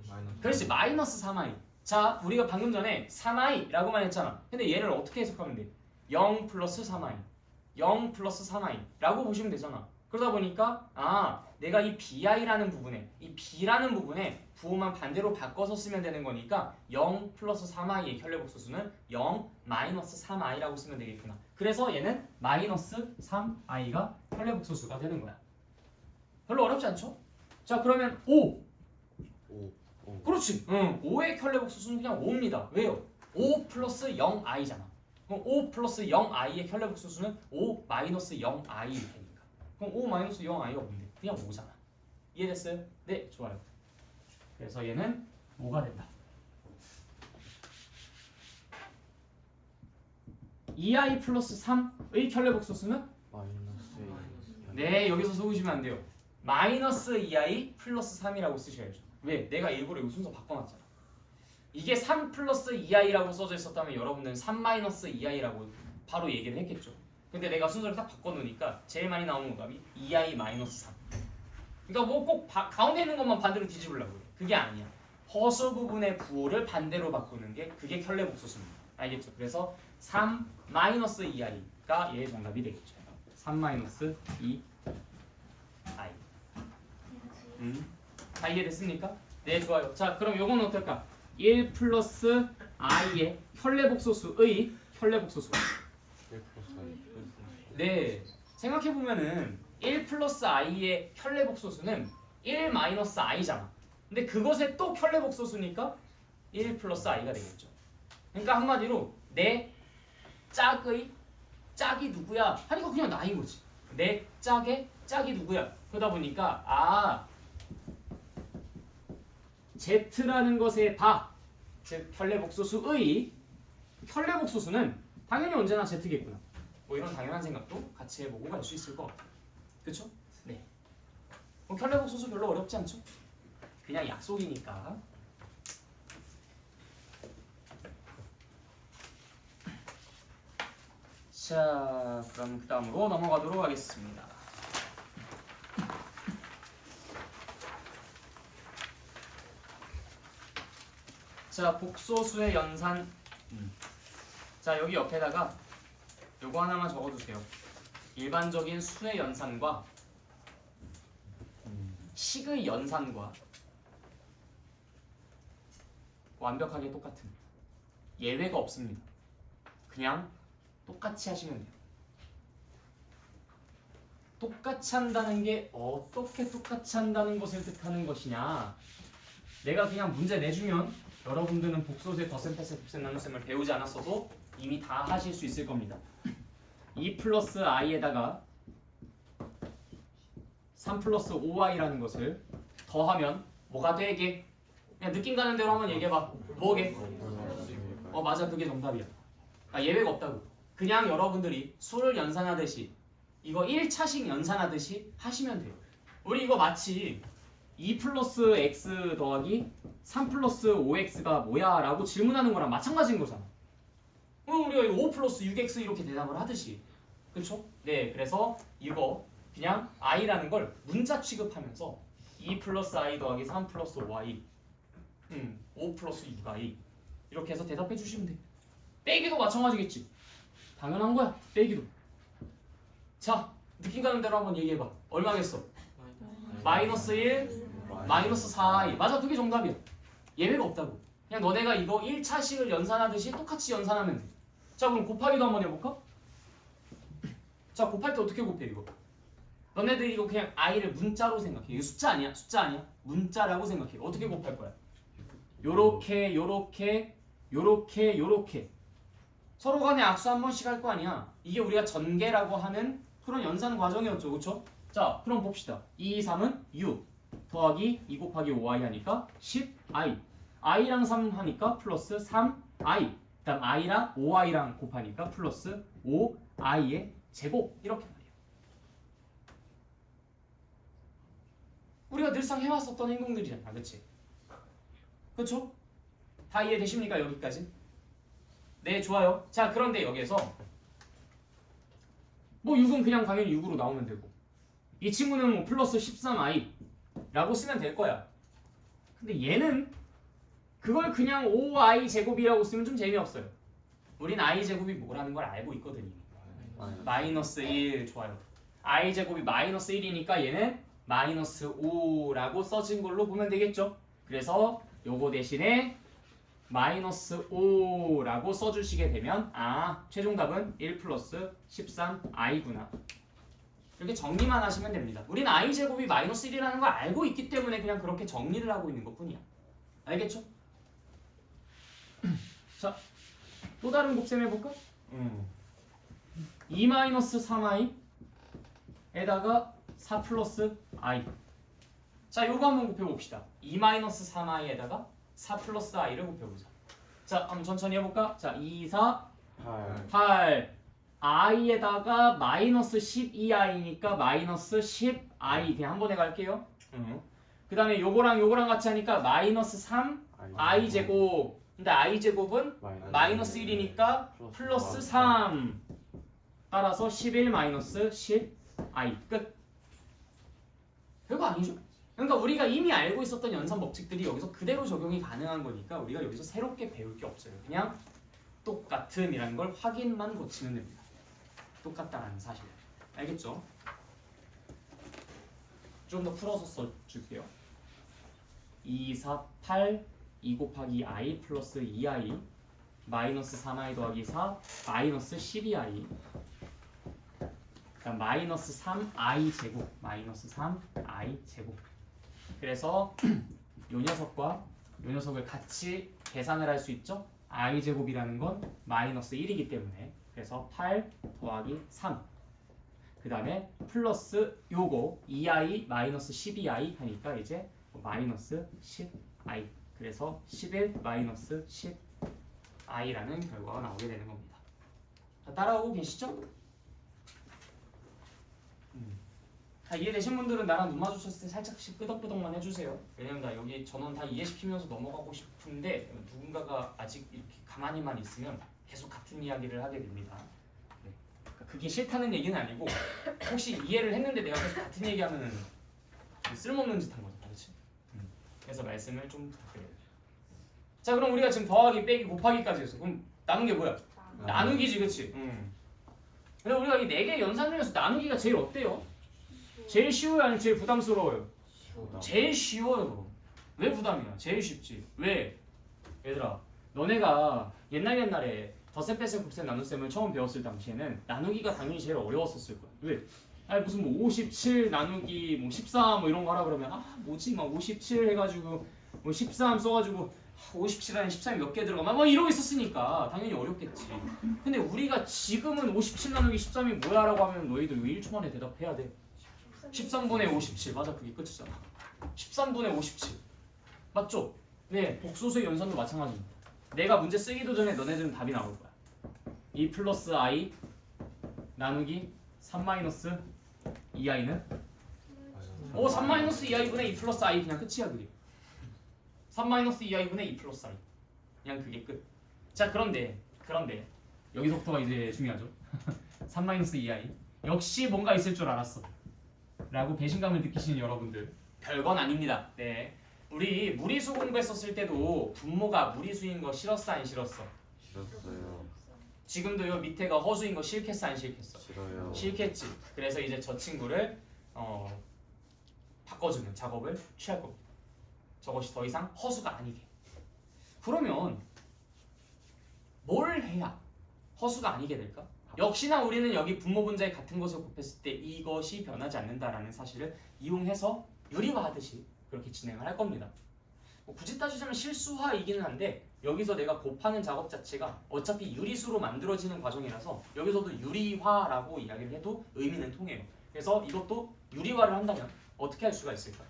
B: 마이너스.
A: 그렇지, 마이너스 3i. 자, 우리가 방금 전에 3i라고만 했잖아. 근데 얘를 어떻게 해석하면 돼? 0 플러스 3i, 0 플러스 3i라고 보시면 되잖아. 그러다 보니까 내가 이 bi라는 부분에, 이 b라는 부분에 부호만 반대로 바꿔서 쓰면 되는 거니까 0 플러스 3i의 켤레 복소수는 0 마이너스 3i라고 쓰면 되겠구나. 그래서 얘는 마이너스 3i가 켤레 복소수가 되는 거야. 별로 어렵지 않죠? 자, 그러면 5.
B: 5.
A: 그렇지. 5의 켤레 복소수는 그냥 5입니다. 왜요? 5 플러스 0i잖아. 그럼 5 플러스 0i의 켤레 복소수는 5 마이너스 0i 되니까. 그럼 5 마이너스 0i가 뭔데? 그냥 5잖아. 이해됐어요? 네, 좋아요. 그래서 얘는 5가 된다. 2i 플러스 3의 켤레 복소수는?
B: 마이너스.
A: 네, 여기서 속으시면 안 돼요. 마이너스 2i 플러스 3이라고 쓰셔야죠. 왜? 내가 일부러 이 순서 바꿔놨잖아. 이게 3 플러스 2i라고 써져 있었다면 여러분들은 3 마이너스 2i라고 바로 얘기를 했겠죠. 근데 내가 순서를 딱 바꿔놓으니까 제일 많이 나오는 오답이 2i 마이너스 3. 그러니까 뭐 꼭 가운데 있는 것만 반대로 뒤집으려고 그래. 그게 아니야. 허수 부분의 부호를 반대로 바꾸는 게 그게 켤레 복소수입니다. 알겠죠? 그래서 3 마이너스 2i가 얘의 정답이 되겠죠. 3 마이너스 2i. 다 이해됐습니까? 네, 좋아요. 자, 그럼 요건 어떨까? 1 플러스 i의 켤레 복소수의 켤레 복소수.
B: 1 플러스 i.
A: 네, 생각해보면은 1 플러스 i의 켤레 복소수는 1 마이너스 i잖아. 근데 그것의 또 켤레 복소수니까 1 플러스 i가 되겠죠. 그러니까 한마디로 내 짝이 누구야? 하니까 그냥 나인 거지. 내 짝의 짝이 누구야? 그러다 보니까 Z라는 것의 바, 즉 켤레 복소수의 켤레 복소수는 당연히 언제나 Z겠구나. 뭐 이런 당연한 생각도 같이 해보고 갈 수 있을 것 같아요. 그쵸? 네. 켤레 복소수 별로 어렵지 않죠? 그냥 약속이니까. 자, 그럼 그 다음으로 넘어가도록 하겠습니다. 자, 복소수의 연산. 자, 여기 옆에다가 요거 하나만 적어주세요. 일반적인 수의 연산과 식의 연산과 완벽하게 똑같은 예외가 없습니다. 그냥 똑같이 하시면 돼요. 똑같이 한다는 게 어떻게 똑같이 한다는 것을 뜻하는 것이냐, 내가 그냥 문제 내주면 여러분들은 복소수의 덧셈, 뺄셈, 곱셈, 나눗셈을 배우지 않았어도 이미 다 하실 수 있을 겁니다. 2 플러스 i에다가 3 플러스 5i라는 것을 더하면 뭐가 되게? 그냥 느낌 가는 대로 한번 얘기해봐. 뭐게? 맞아, 그게 정답이야. 예외가 없다고. 그냥 여러분들이 수를 연산하듯이 이거 1차식 연산하듯이 하시면 돼요. 우리 이거 마치 2 플러스 x 더하기 3 플러스 5x가 뭐야? 라고 질문하는 거랑 마찬가지인 거잖아. 우리가 이거 5 플러스 6x 이렇게 대답을 하듯이. 그쵸? 네, 그래서 이거 그냥 i라는 걸 문자 취급하면서 2 플러스 i 더하기 3 플러스 5i 5 플러스 6i 이렇게 해서 대답해 주시면 돼. 빼기도 마찬가지겠지. 당연한 거야, 빼기도. 자, 느낌 가는 대로 한번 얘기해봐. 얼마겠어? 마이너스 1, 마이너스 4i. 맞아, 그게 정답이야. 예외가 없다고. 그냥 너네가 이거 1차식을 연산하듯이 똑같이 연산하면 돼. 자, 그럼 곱하기도 한번 해볼까? 자, 곱할 때 어떻게 곱해 이거? 너네들 이거 그냥 i를 문자로 생각해. 이거 숫자 아니야? 숫자 아니야? 문자라고 생각해. 어떻게 곱할 거야? 요렇게, 요렇게, 요렇게, 요렇게. 서로 간에 악수 한 번씩 할 거 아니야. 이게 우리가 전개라고 하는 그런 연산 과정이었죠. 그쵸? 자, 그럼 봅시다. 2, 3은 6 더하기 2 곱하기 5i 하니까 10i. i랑 3 하니까 플러스 3i. 그 다음 i랑 5i랑 곱하니까 플러스 5i의 제곱. 이렇게 말이에요. 우리가 늘상 해왔었던 행동들이잖아. 그치? 그쵸? 다 이해되십니까? 여기까지? 네, 좋아요. 자, 그런데 여기에서 뭐 6은 그냥 당연히 6으로 나오면 되고, 이 친구는 뭐 플러스 13i 라고 쓰면 될 거야. 근데 얘는 그걸 그냥 5i 제곱이라고 쓰면 좀 재미없어요. 우린 i 제곱이 뭐라는 걸 알고 있거든요. 마이너스 1. 좋아요. i 제곱이 마이너스 1이니까 얘는 마이너스 5라고 써진 걸로 보면 되겠죠. 그래서 요거 대신에 마이너스 5라고 써주시게 되면 최종답은 1 플러스 13i구나. 이렇게 정리만 하시면 됩니다. 우린 i 제곱이 마이너스 1이라는 걸 알고 있기 때문에 그냥 그렇게 정리를 하고 있는 것뿐이야. 알겠죠? 자, 또 다른 곱셈 해볼까? 2 마이너스 3i 에다가 4 플러스 i. 자, 요거 한번 곱해봅시다. 2 마이너스 3i에다가 4 플러스 i를 곱해보자. 자, 한번 천천히 해볼까? 자, 2, 4, 8 i에다가 마이너스 12i니까 마이너스 10i. 그냥 한 번에 갈게요. 그 다음에 요거랑 같이 하니까 마이너스 3i 제곱. 근데 i 제곱은 마이너스 1이니까 플러스 3. 따라서 11 마이너스 10i. 끝. 별거 아니죠? 그러니까 우리가 이미 알고 있었던 연산 법칙들이 여기서 그대로 적용이 가능한 거니까 우리가 여기서 새롭게 배울 게 없어요. 그냥 똑같음이라는 걸 확인만 거치면 됩니다. 똑같다라는 사실. 알겠죠? 좀 더 풀어서 써줄게요. 2, 4, 8 2 곱하기 i 플러스 2i 마이너스 3i 더하기 4 마이너스 12i. 그러니까 마이너스 3i 제곱. 마이너스 3i 제곱. 그래서 요 녀석과 요 녀석을 같이 계산을 할 수 있죠? i 제곱이라는 건 마이너스 1이기 때문에. 그래서 8 더하기 3. 그 다음에 플러스 요거 2i 마이너스 12i 하니까 이제 마이너스 10i. 그래서 11 마이너스 10i라는 결과가 나오게 되는 겁니다. 자, 따라오고 계시죠? 이해되신 분들은 나랑 눈 마주쳤을 때 살짝씩 끄덕끄덕만 해주세요. 왜냐면 나 여기 전원 다 이해시키면서 넘어가고 싶은데 누군가가 아직 이렇게 가만히만 있으면 계속 같은 이야기를 하게 됩니다. 네. 그게 싫다는 얘기는 아니고 혹시 이해를 했는데 내가 계속 같은 얘기하면은 쓸모없는 짓 한 거죠, 그렇지? 그래서 말씀을 좀 부탁드려요. 자, 그럼 우리가 지금 더하기, 빼기, 곱하기까지 했어. 그럼 나눈 게 뭐야? 나누기지, 그렇지? 근데 우리가 이 4개 연산 중에서 나누기가 제일 어때요? 제일 쉬워요, 아니면 제일 부담스러워요? 제일 쉬워요. 왜 부담이야? 제일 쉽지. 왜? 얘들아, 너네가 옛날에 덧셈, 뺄셈, 곱셈, 나눗셈을 처음 배웠을 당시에는 나누기가 당연히 제일 어려웠었을 거야. 왜? 아니 무슨 뭐 57 나누기 뭐 14 뭐 이런 거 하라 그러면 뭐지 막 57 해가지고 뭐 13 써가지고 57 안에 13이 몇 개 들어가 막 이러고 있었으니까 당연히 어렵겠지. 근데 우리가 지금은 57 나누기 13이 뭐야라고 하면 너희들 왜 1초 만에 대답해야 돼? 13분의 57 맞아, 그게 끝이잖아. 13분의 57 맞죠? 네, 복소수의 연산도 마찬가지입니다. 내가 문제 쓰기도 전에 너네들은 답이 나올 거야. 2 플러스 i 나누기 3 마이너스 2i는 3 마이너스 2i분의 2 플러스 i 그냥 끝이야 그게. 3 마이너스 2i분의 2 플러스 i 그냥 그게 끝. 자, 그런데 여기서부터가 이제 중요하죠. 3 마이너스 2i 역시 뭔가 있을 줄 알았어 라고 배신감을 느끼시는 여러분들, 별건 아닙니다. 네, 우리 무리수 공부했었을 때도 분모가 무리수인 거 싫었어, 안 싫었어?
B: 싫었어요.
A: 지금도 요 밑에가 허수인 거 싫겠어, 안 싫겠어?
B: 싫어요.
A: 싫겠지. 그래서 이제 저 친구를 바꿔주는 작업을 취할 겁니다. 저것이 더 이상 허수가 아니게. 그러면 뭘 해야 허수가 아니게 될까? 역시나 우리는 여기 분모 분자의 같은 것을 곱했을 때 이것이 변하지 않는다라는 사실을 이용해서 유리화하듯이 그렇게 진행을 할 겁니다. 굳이 따지자면 실수화이기는 한데 여기서 내가 곱하는 작업 자체가 어차피 유리수로 만들어지는 과정이라서 여기서도 유리화라고 이야기를 해도 의미는 통해요. 그래서 이것도 유리화를 한다면 어떻게 할 수가 있을까?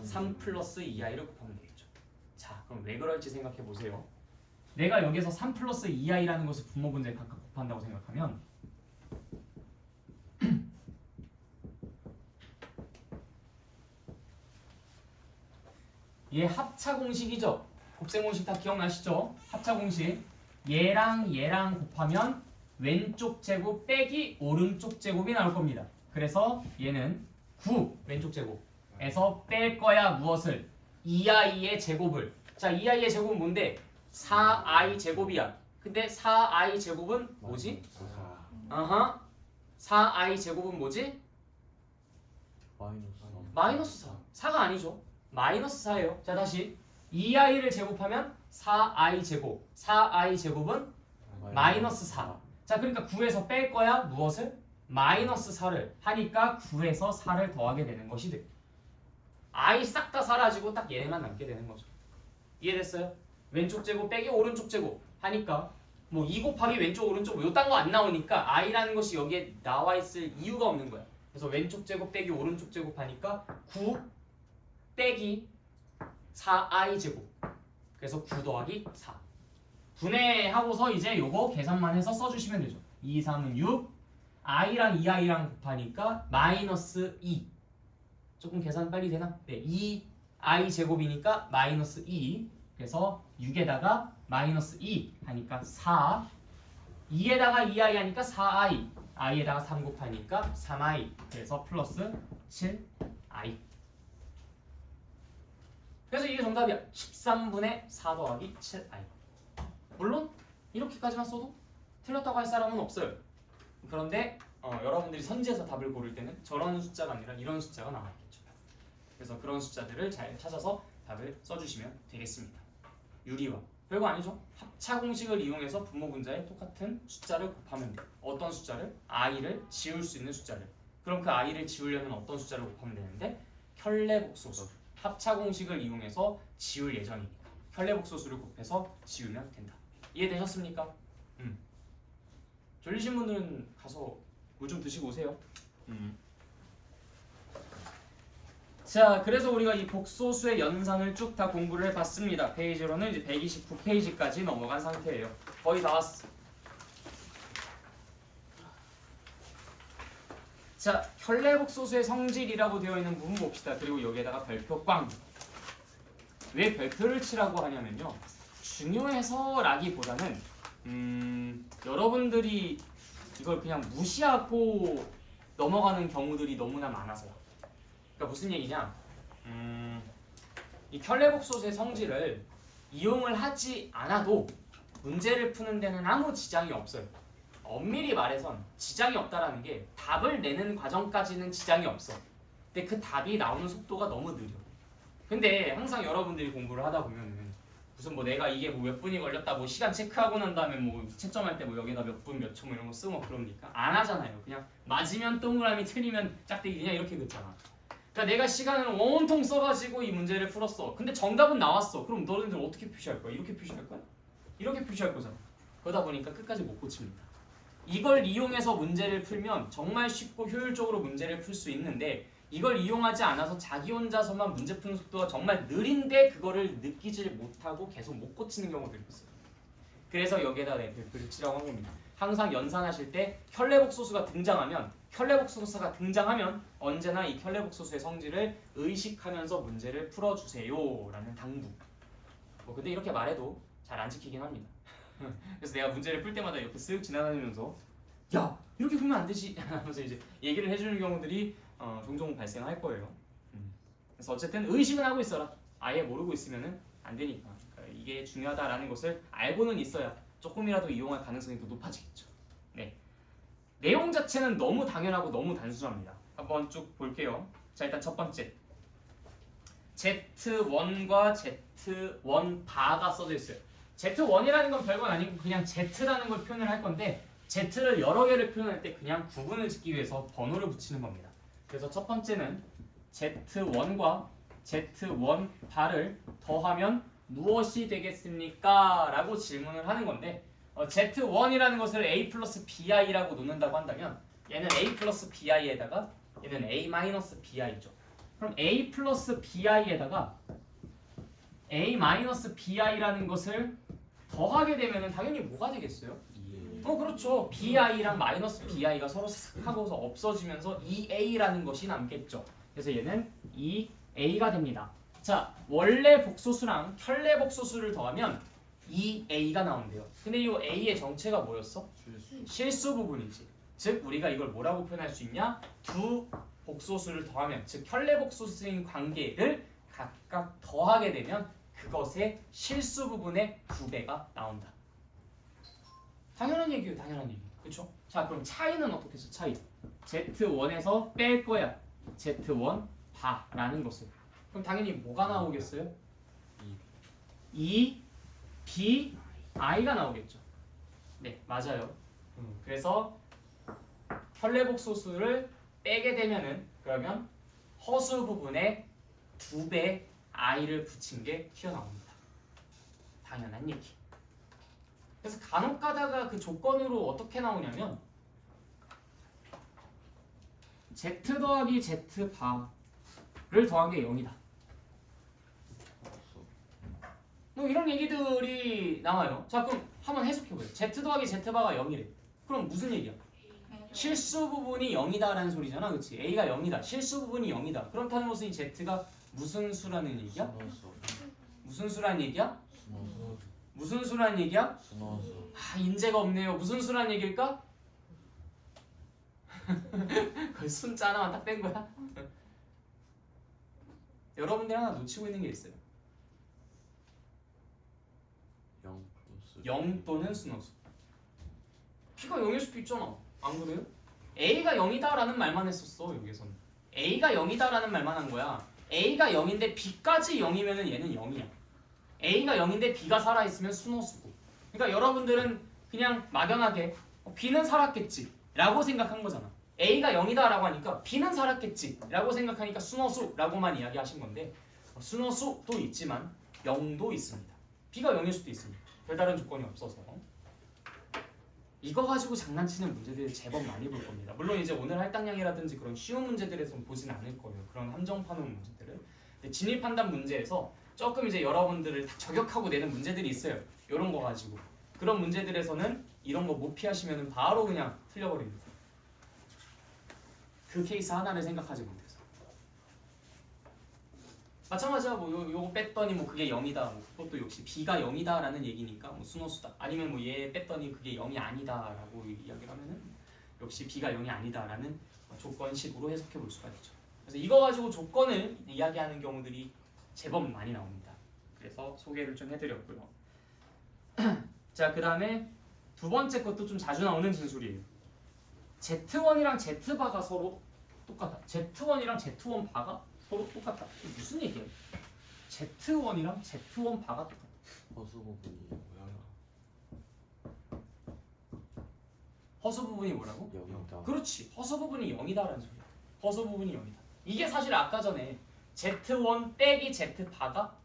A: 3 플러스 2i를 곱하면 되겠죠. 자, 그럼 왜 그럴지 생각해 보세요. 내가 여기서 3 플러스 2i라는 것을 분모 분자에 각각 곱한다고 생각하면 얘 합차 공식이죠. 곱셈 공식 다 기억나시죠? 합차 공식. 얘랑 얘랑 곱하면 왼쪽 제곱 빼기 오른쪽 제곱이 나올 겁니다. 그래서 얘는 9 왼쪽 제곱에서 뺄 거야 무엇을? 2i의 제곱을. 자, 2i의 제곱은 뭔데? 4i 제곱이야. 근데 4i 제곱은 뭐지? 4i 제곱은 뭐지? 마이너스 4. 4가 아니죠. 마이너스 4예요. 자, 다시 2i를 제곱하면 4i 제곱. 4i 제곱은 마이너스 4. 자, 그러니까 9에서 뺄 거야 무엇을? 마이너스 4를 하니까 9에서 4를 더하게 되는 것이 돼. i 싹 다 사라지고 딱 얘네만 남게 되는 거죠. 이해됐어요? 왼쪽 제곱 빼기 오른쪽 제곱 하니까 뭐 2 곱하기 왼쪽 오른쪽 뭐 요딴 거 안 나오니까 i라는 것이 여기에 나와 있을 이유가 없는 거야. 그래서 왼쪽 제곱 빼기 오른쪽 제곱 하니까 9 빼기 4i 제곱. 그래서 9 더하기 4. 분해하고서 이제 요거 계산만 해서 써주시면 되죠. 2, 3은 6. i랑 2i랑 곱하니까 마이너스 2. 조금 계산 빨리 되나? 네, 2i 제곱이니까 마이너스 2. 그래서 6에다가 마이너스 2 하니까 4. 2에다가 2i 하니까 4i. i에다가 3 곱하니까 3i. 그래서 플러스 7i. 그래서 이게 정답이야. 13분의 4 더하기 7i. 물론 이렇게까지만 써도 틀렸다고 할 사람은 없어요. 그런데 여러분들이 선지에서 답을 고를 때는 저런 숫자가 아니라 이런 숫자가 나와있겠죠. 그래서 그런 숫자들을 잘 찾아서 답을 써주시면 되겠습니다. 유리화. 별거 아니죠. 합차 공식을 이용해서 분모 분자에 똑같은 숫자를 곱하면 돼. 어떤 숫자를? i를 지울 수 있는 숫자를. 그럼 그 i를 지우려면 어떤 숫자를 곱하면 되는데? 켤레복소수. 합차 공식을 이용해서 지울 예정이니까 켤레복소수를 곱해서 지우면 된다. 이해되셨습니까? 졸리신 분들은 가서 물 좀 드시고 오세요. 자, 그래서 우리가 이 복소수의 연산을 쭉 다 공부를 해봤습니다. 페이지로는 이제 129페이지까지 넘어간 상태예요. 거의 다 왔어. 자, 켤레복소수의 성질이라고 되어 있는 부분 봅시다. 그리고 여기에다가 별표 꽝. 왜 별표를 치라고 하냐면요, 중요해서라기보다는 여러분들이 이걸 그냥 무시하고 넘어가는 경우들이 너무나 많아서. 그러니까 무슨 얘기냐? 이 켤레복소수의 성질을 이용을 하지 않아도 문제를 푸는 데는 아무 지장이 없어요. 엄밀히 말해선 지장이 없다라는 게 답을 내는 과정까지는 지장이 없어. 근데 그 답이 나오는 속도가 너무 느려. 근데 항상 여러분들이 공부를 하다 보면은 무슨 뭐 내가 이게 뭐 몇 분이 걸렸다 뭐 시간 체크하고 난 다음에 뭐 채점할 때 뭐 여기다 몇 분 몇 초 뭐 이런 거 쓰고 그러니까 안 하잖아요. 그냥 맞으면 동그라미 틀리면 짝대기 그냥 이렇게 긋잖아. 그러니까 내가 시간을 온통 써가지고 이 문제를 풀었어. 근데 정답은 나왔어. 그럼 너네들 어떻게 표시할 거야? 이렇게 표시할 거야? 이렇게 표시할 거잖아. 그러다 보니까 끝까지 못 고칩니다. 이걸 이용해서 문제를 풀면 정말 쉽고 효율적으로 문제를 풀 수 있는데 이걸 이용하지 않아서 자기 혼자서만 문제 푸는 속도가 정말 느린데 그거를 느끼질 못하고 계속 못 고치는 경우들이 있어요. 그래서 여기에다 별표를 치라고 한 겁니다. 항상 연산하실 때 켤레복소수가 등장하면 언제나 이 켤레복소수의 성질을 의식하면서 문제를 풀어주세요 라는 당부. 뭐 근데 이렇게 말해도 잘 안 지키긴 합니다. 그래서 내가 문제를 풀 때마다 이렇게 쓱 지나다니면서 야 이렇게 풀면 안 되지 하면서 이제 얘기를 해주는 경우들이 종종 발생할 거예요. 그래서 어쨌든 의식은 하고 있어라. 아예 모르고 있으면은 안 되니까. 그러니까 이게 중요하다라는 것을 알고는 있어야 조금이라도 이용할 가능성이 더 높아지겠죠. 네. 내용 자체는 너무 당연하고 너무 단순합니다. 한번 쭉 볼게요. 자 일단 첫 번째 Z1과 Z1 바가 써져 있어요. Z1이라는 건 별건 아니고 그냥 Z라는 걸 표현을 할 건데 Z를 여러 개를 표현할 때 그냥 구분을 짓기 위해서 번호를 붙이는 겁니다. 그래서 첫 번째는 Z1과 Z1 바를 더하면 무엇이 되겠습니까? 라고 질문을 하는 건데 Z1이라는 것을 A 플러스 BI라고 놓는다고 한다면 얘는 A 플러스 BI에다가 얘는 A 마이너스 BI죠. 그럼 A 플러스 BI에다가 A 마이너스 BI라는 것을 더하게 되면 당연히 뭐가 되겠어요? 그렇죠. BI랑 마이너스 BI가 서로 싹 하고서 없어지면서 2A라는 것이 남겠죠. 그래서 얘는 2A가 됩니다. 자, 원래 복소수랑 켤레 복소수를 더하면 2A가 나온대요. 근데 이 A의 정체가 뭐였어? 실수 부분이지. 즉 우리가 이걸 뭐라고 표현할 수 있냐? 두 복소수를 더하면, 즉 켤레 복소수인 관계를 각각 더하게 되면 그것의 실수 부분의 2배가 나온다. 당연한 얘기예요. 당연한 얘기. 그렇죠? 자, 그럼 차이는 어떻게 해서 차이? Z1에서 뺄 거야. Z1 바라는 것을. 그럼 당연히 뭐가 나오겠어요? 2BI가 나오겠죠. 네, 맞아요. 그래서 켤레복소수를 빼게 되면은 그러면 허수 부분에 2배 i를 붙인 게 튀어나옵니다. 당연한 얘기. 그래서 간혹 가다가 그 조건으로 어떻게 나오냐면 Z 더하기 Z 바를 더한 게 0이다. 뭐 이런 얘기들이 나와요. 자, 그럼 한번 해석해보세요. Z 더하기 Z 바가 0이래. 그럼 무슨 얘기야? 실수 부분이 0이다라는 소리잖아. 그치? A가 0이다. 실수 부분이 0이다. 그렇다는 것은 이 Z가 무슨 수라는 얘기야? 무슨 수라는 얘기야? 무슨 수라는 얘기야? 아, 인재가 없네요. 무슨 수라는 얘기일까? 거의 순자 하나만 딱 뺀 거야? 여러분들 하나 놓치고 있는 게 있어요. 0 또는 순호수. B가 0일 수도 있잖아. 안 그래요? A가 0이다라는 말만 했었어. 여기서는 A가 0이다라는 말만 한 거야. A가 0인데 B까지 0이면 얘는 0이야. A가 0인데 B가 살아있으면 순호수고. 그러니까 여러분들은 그냥 막연하게 B는 살았겠지 라고 생각한 거잖아. A가 0이다 라고 하니까 B는 살았겠지 라고 생각하니까 순호수 라고만 이야기하신 건데 순호수도 있지만 0도 있습니다. B가 0일 수도 있습니다. 별다른 조건이 없어서. 이거 가지고 장난치는 문제들 제법 많이 볼 겁니다. 물론 이제 오늘 할당량이라든지 그런 쉬운 문제들에서는 보진 않을 거예요. 그런 함정파는 문제들을. 근데 진입판단 문제에서 조금 이제 여러분들을 다 저격하고 내는 문제들이 있어요. 이런 거 가지고. 그런 문제들에서는 이런 거 못 피하시면 바로 그냥 틀려버립니다. 그 케이스 하나를 생각하지 못해서. 마찬가지야. 뭐 요거 뺐더니 뭐 그게 0이다. 뭐 그것도 역시 B가 0이다라는 얘기니까 뭐 순호수다. 아니면 뭐 얘 뺐더니 그게 0이 아니다라고 이야기를 하면은 역시 b가 0이 아니다라는 조건식으로 해석해 볼 수가 있죠. 그래서 이거 가지고 조건을 이야기하는 경우들이 제법 많이 나옵니다. 그래서 소개를 좀 해드렸고요. 자, 그 다음에 두 번째 것도 좀 자주 나오는 진술이에요. Z1이랑 Z바가 서로 똑같다. Z1이랑 Z1 바가 서로 똑같다. 이게 무슨 얘기예요? Z1이랑 Z1 바가 똑같다.
B: 허수 부분이 뭐야?
A: 허수 부분이 뭐라고?
B: 0이다.
A: 그렇지. 허수 부분이 0이다라는 소리야. 허수 부분이 0이다. 이게 사실 아까 전에 Z1 빼기 Z바가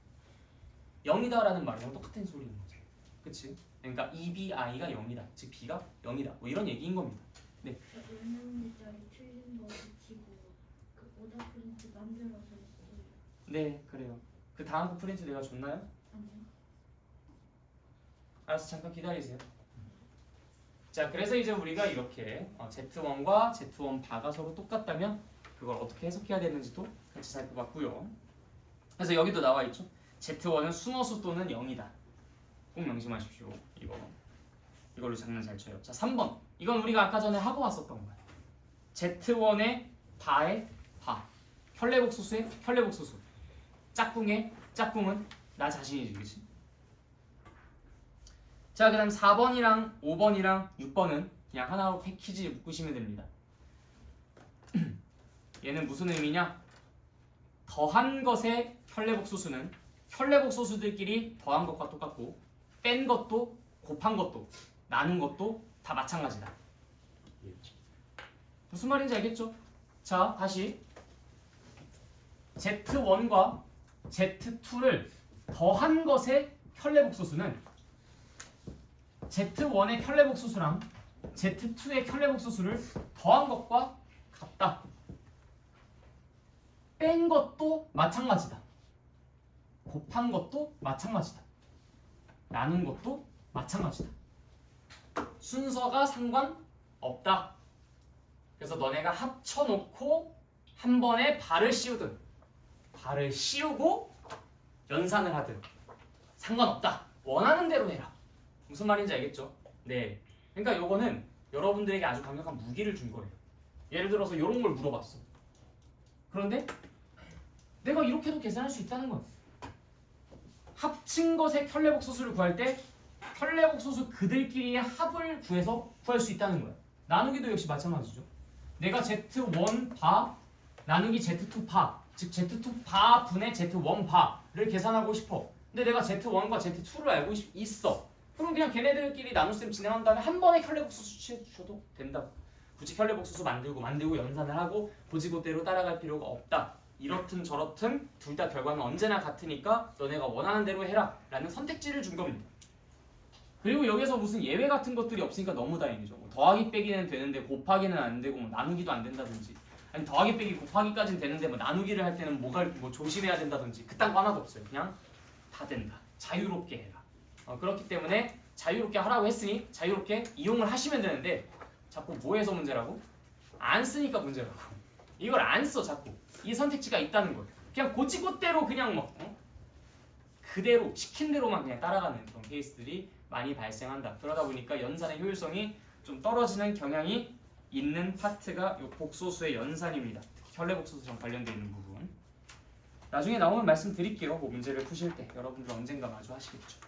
A: 0이다라는 말이랑 똑같은 소리인 거지. 그치? 그러니까 EBI가 0이다. 즉 B가 0이다. 뭐 이런 얘기인 겁니다.
C: 은행문자리 틀린 거 붙이고 그 오다 프린트 만들어서 했어요.
A: 네, 그래요. 그 다음 거 프린트 내가 줬나요?
C: 아니요.
A: 알았어, 잠깐 기다리세요. 자, 그래서 이제 우리가 이렇게 Z1과 Z1 바가 서로 똑같다면 그걸 어떻게 해석해야 되는지도 같이 살펴봤고요. 그래서 여기도 나와 있죠. Z1은 순허수 또는 0이다. 꼭 명심하십시오. 이걸로 장난 잘 쳐요. 자, 3번. 이건 우리가 아까 전에 하고 왔었던 거야. Z1의 바의 바. 혈례복소수의 혈례복소수. 짝꿍의 짝꿍은 나 자신이지, 그치? 자, 그 다음 4번이랑 5번이랑 6번은 그냥 하나로 패키지 묶으시면 됩니다. 얘는 무슨 의미냐? 더한 것의 혈례복소수는 혈례복소수들끼리 더한 것과 똑같고 뺀 것도 곱한 것도 나눈 것도 다 마찬가지다. 무슨 말인지 알겠죠? 자, 다시 Z1과 Z2를 더한 것의 혈례복소수는 Z1의 혈례복소수랑 Z2의 혈례복소수를 더한 것과 같다. 뺀 것도 마찬가지다. 곱한 것도 마찬가지다. 나눈 것도 마찬가지다. 순서가 상관없다. 그래서 너네가 합쳐놓고 한 번에 발을 씌우든 발을 씌우고 연산을 하든 상관없다. 원하는 대로 해라. 무슨 말인지 알겠죠? 네. 그러니까 요거는 여러분들에게 아주 강력한 무기를 준 거예요. 예를 들어서 이런 걸 물어봤어. 그런데 내가 이렇게도 계산할 수 있다는 거야. 합친 것의 혈례복소수를 구할 때 혈례복소수 그들끼리의 합을 구해서 구할 수 있다는 거야. 나누기도 역시 마찬가지죠. 내가 Z1 바 나누기 Z2 바, 즉 Z2 바 분의 Z1 바를 계산하고 싶어. 근데 내가 Z1과 Z2를 알고 있어. 그럼 그냥 걔네들끼리 나눗셈 진행한 다음에 한 번에 혈례복소수 취해주셔도 된다고. 굳이 혈례복소수 만들고 연산을 하고 고지고대로 따라갈 필요가 없다. 이렇든 저렇든 둘 다 결과는 언제나 같으니까 너네가 원하는 대로 해라 라는 선택지를 준 겁니다. 그리고 여기서 무슨 예외 같은 것들이 없으니까 너무 다행이죠. 뭐 더하기 빼기는 되는데 곱하기는 안 되고 뭐 나누기도 안 된다든지, 아니 더하기 빼기 곱하기까지는 되는데 뭐 나누기를 할 때는 뭐 조심해야 된다든지 그딴 거 하나도 없어요. 그냥 다 된다. 자유롭게 해라. 그렇기 때문에 자유롭게 하라고 했으니 자유롭게 이용을 하시면 되는데 자꾸 뭐해서 문제라고? 안 쓰니까 문제라고. 이걸 안 써 자꾸. 이 선택지가 있다는 거예요. 그냥 고지고대로 그냥 뭐 그대로 시킨 대로만 그냥 따라가는 그런 케이스들이 많이 발생한다. 그러다 보니까 연산의 효율성이 좀 떨어지는 경향이 있는 파트가 이 복소수의 연산입니다. 특히 혈례복소수랑 관련되어 있는 부분. 나중에 나오면 말씀드릴게요. 뭐 문제를 푸실 때 여러분들 언젠가 마주 하시겠죠.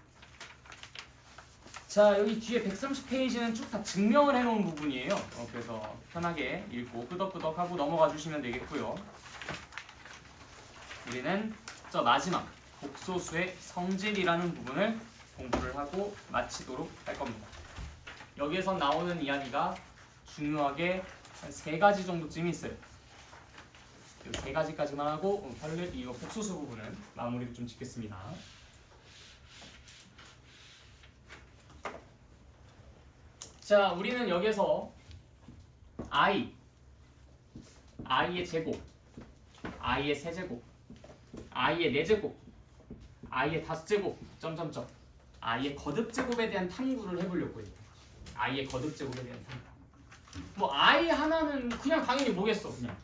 A: 자, 여기 뒤에 130페이지는 쭉 다 증명을 해놓은 부분이에요. 그래서 편하게 읽고 끄덕끄덕 하고 넘어가 주시면 되겠고요. 우리는 저 마지막 복소수의 성질이라는 부분을 공부를 하고 마치도록 할 겁니다. 여기에서 나오는 이야기가 중요하게 한 3가지 정도쯤이 있어요. 이 3가지까지만 하고 이거 복소수 부분은 마무리를 좀 짓겠습니다. 자, 우리는 여기서 i의 제곱, i의 세제곱, i의 4제곱, i의 5제곱, 점점점, i의 거듭제곱에 대한 탐구를 해보려고 해요. i의 거듭제곱에 대한 탐구. 뭐 i 하나는 그냥 당연히 뭐겠어, 그냥.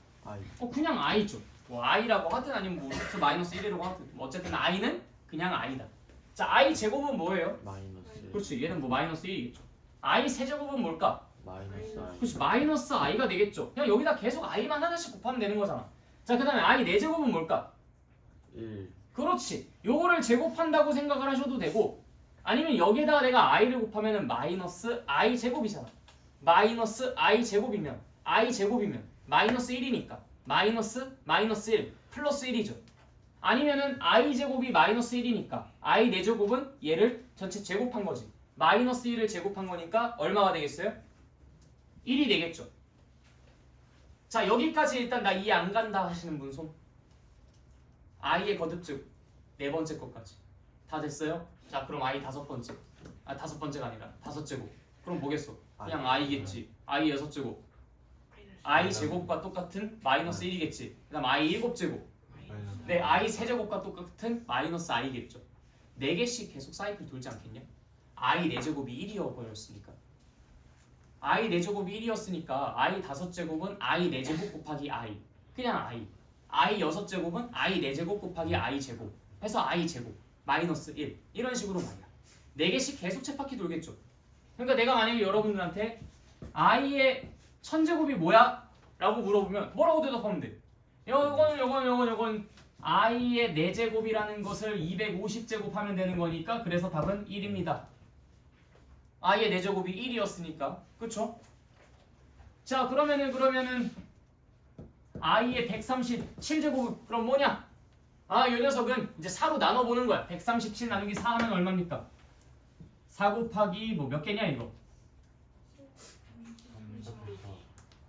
A: 그냥 i죠. 뭐 i라고 하든 아니면 뭐 x 마이너스 1이라고 하든 뭐 어쨌든 i는 그냥 i다. 자, i 제곱은 뭐예요?
B: 마이너스.
A: 그렇지, 얘는 뭐 마이너스 1이겠죠. i 세제곱은 뭘까?
B: 마이너스 i.
D: 그렇지, 마이너스 i가 되겠죠. 그냥 여기다 계속 i만 하나씩 곱하면 되는 거잖아. 자, 그 다음에 i 4제곱은 뭘까?
B: 1.
D: 그렇지. 요거를 제곱한다고 생각을 하셔도 되고, 아니면 여기에다가 내가 i를 곱하면은 마이너스 i 제곱이잖아. 마이너스 i 제곱이면 마이너스 1이니까 마이너스 1 플러스 1이죠. 아니면은 i 제곱이 마이너스 1이니까 i 4제곱은 얘를 전체 제곱한 거지. 마이너스 1을 제곱한 거니까 얼마가 되겠어요? 1이 되겠죠. 자, 여기까지 일단 나 이해 안 간다 하시는 분 손. i의 거듭즉 네 번째 것까지 다 됐어요? 자, 그럼 i 다섯 번째가 아니라 5제곱. 그럼 뭐겠어? 그냥 i겠지. i 6제곱. i 제곱과 똑같은 마이너스 1이겠지. 그 다음 i 7제곱. 네, i 3제곱과 똑같은 마이너스 i겠죠. 4개씩 계속 사이클 돌지 않겠냐? i 4제곱이 1이어 버렸으니까. i 4제곱이 1이었으니까 i 5제곱은 i 4제곱 곱하기 i. 그냥 i 6제곱은 i 4제곱 곱하기 i 제곱 해서 i 제곱 마이너스 1 이런 식으로 말이야. 4개씩 계속 쳇바퀴 돌겠죠. 그러니까 내가 만약에 여러분들한테 i의 1000제곱이 뭐야? 라고 물어보면 뭐라고 대답하면 돼? 요건 i의 4제곱이라는 것을 250제곱 하면 되는 거니까 그래서 답은 1입니다. i의 4제곱이 1이었으니까. 그쵸? 자, 그러면은 i의 137제곱 그럼 뭐냐? 아, 이 녀석은 이제 4로 나눠보는 거야. 137 나누기 4 하면 얼마입니까? 4 곱하기 뭐 몇 개냐 이거?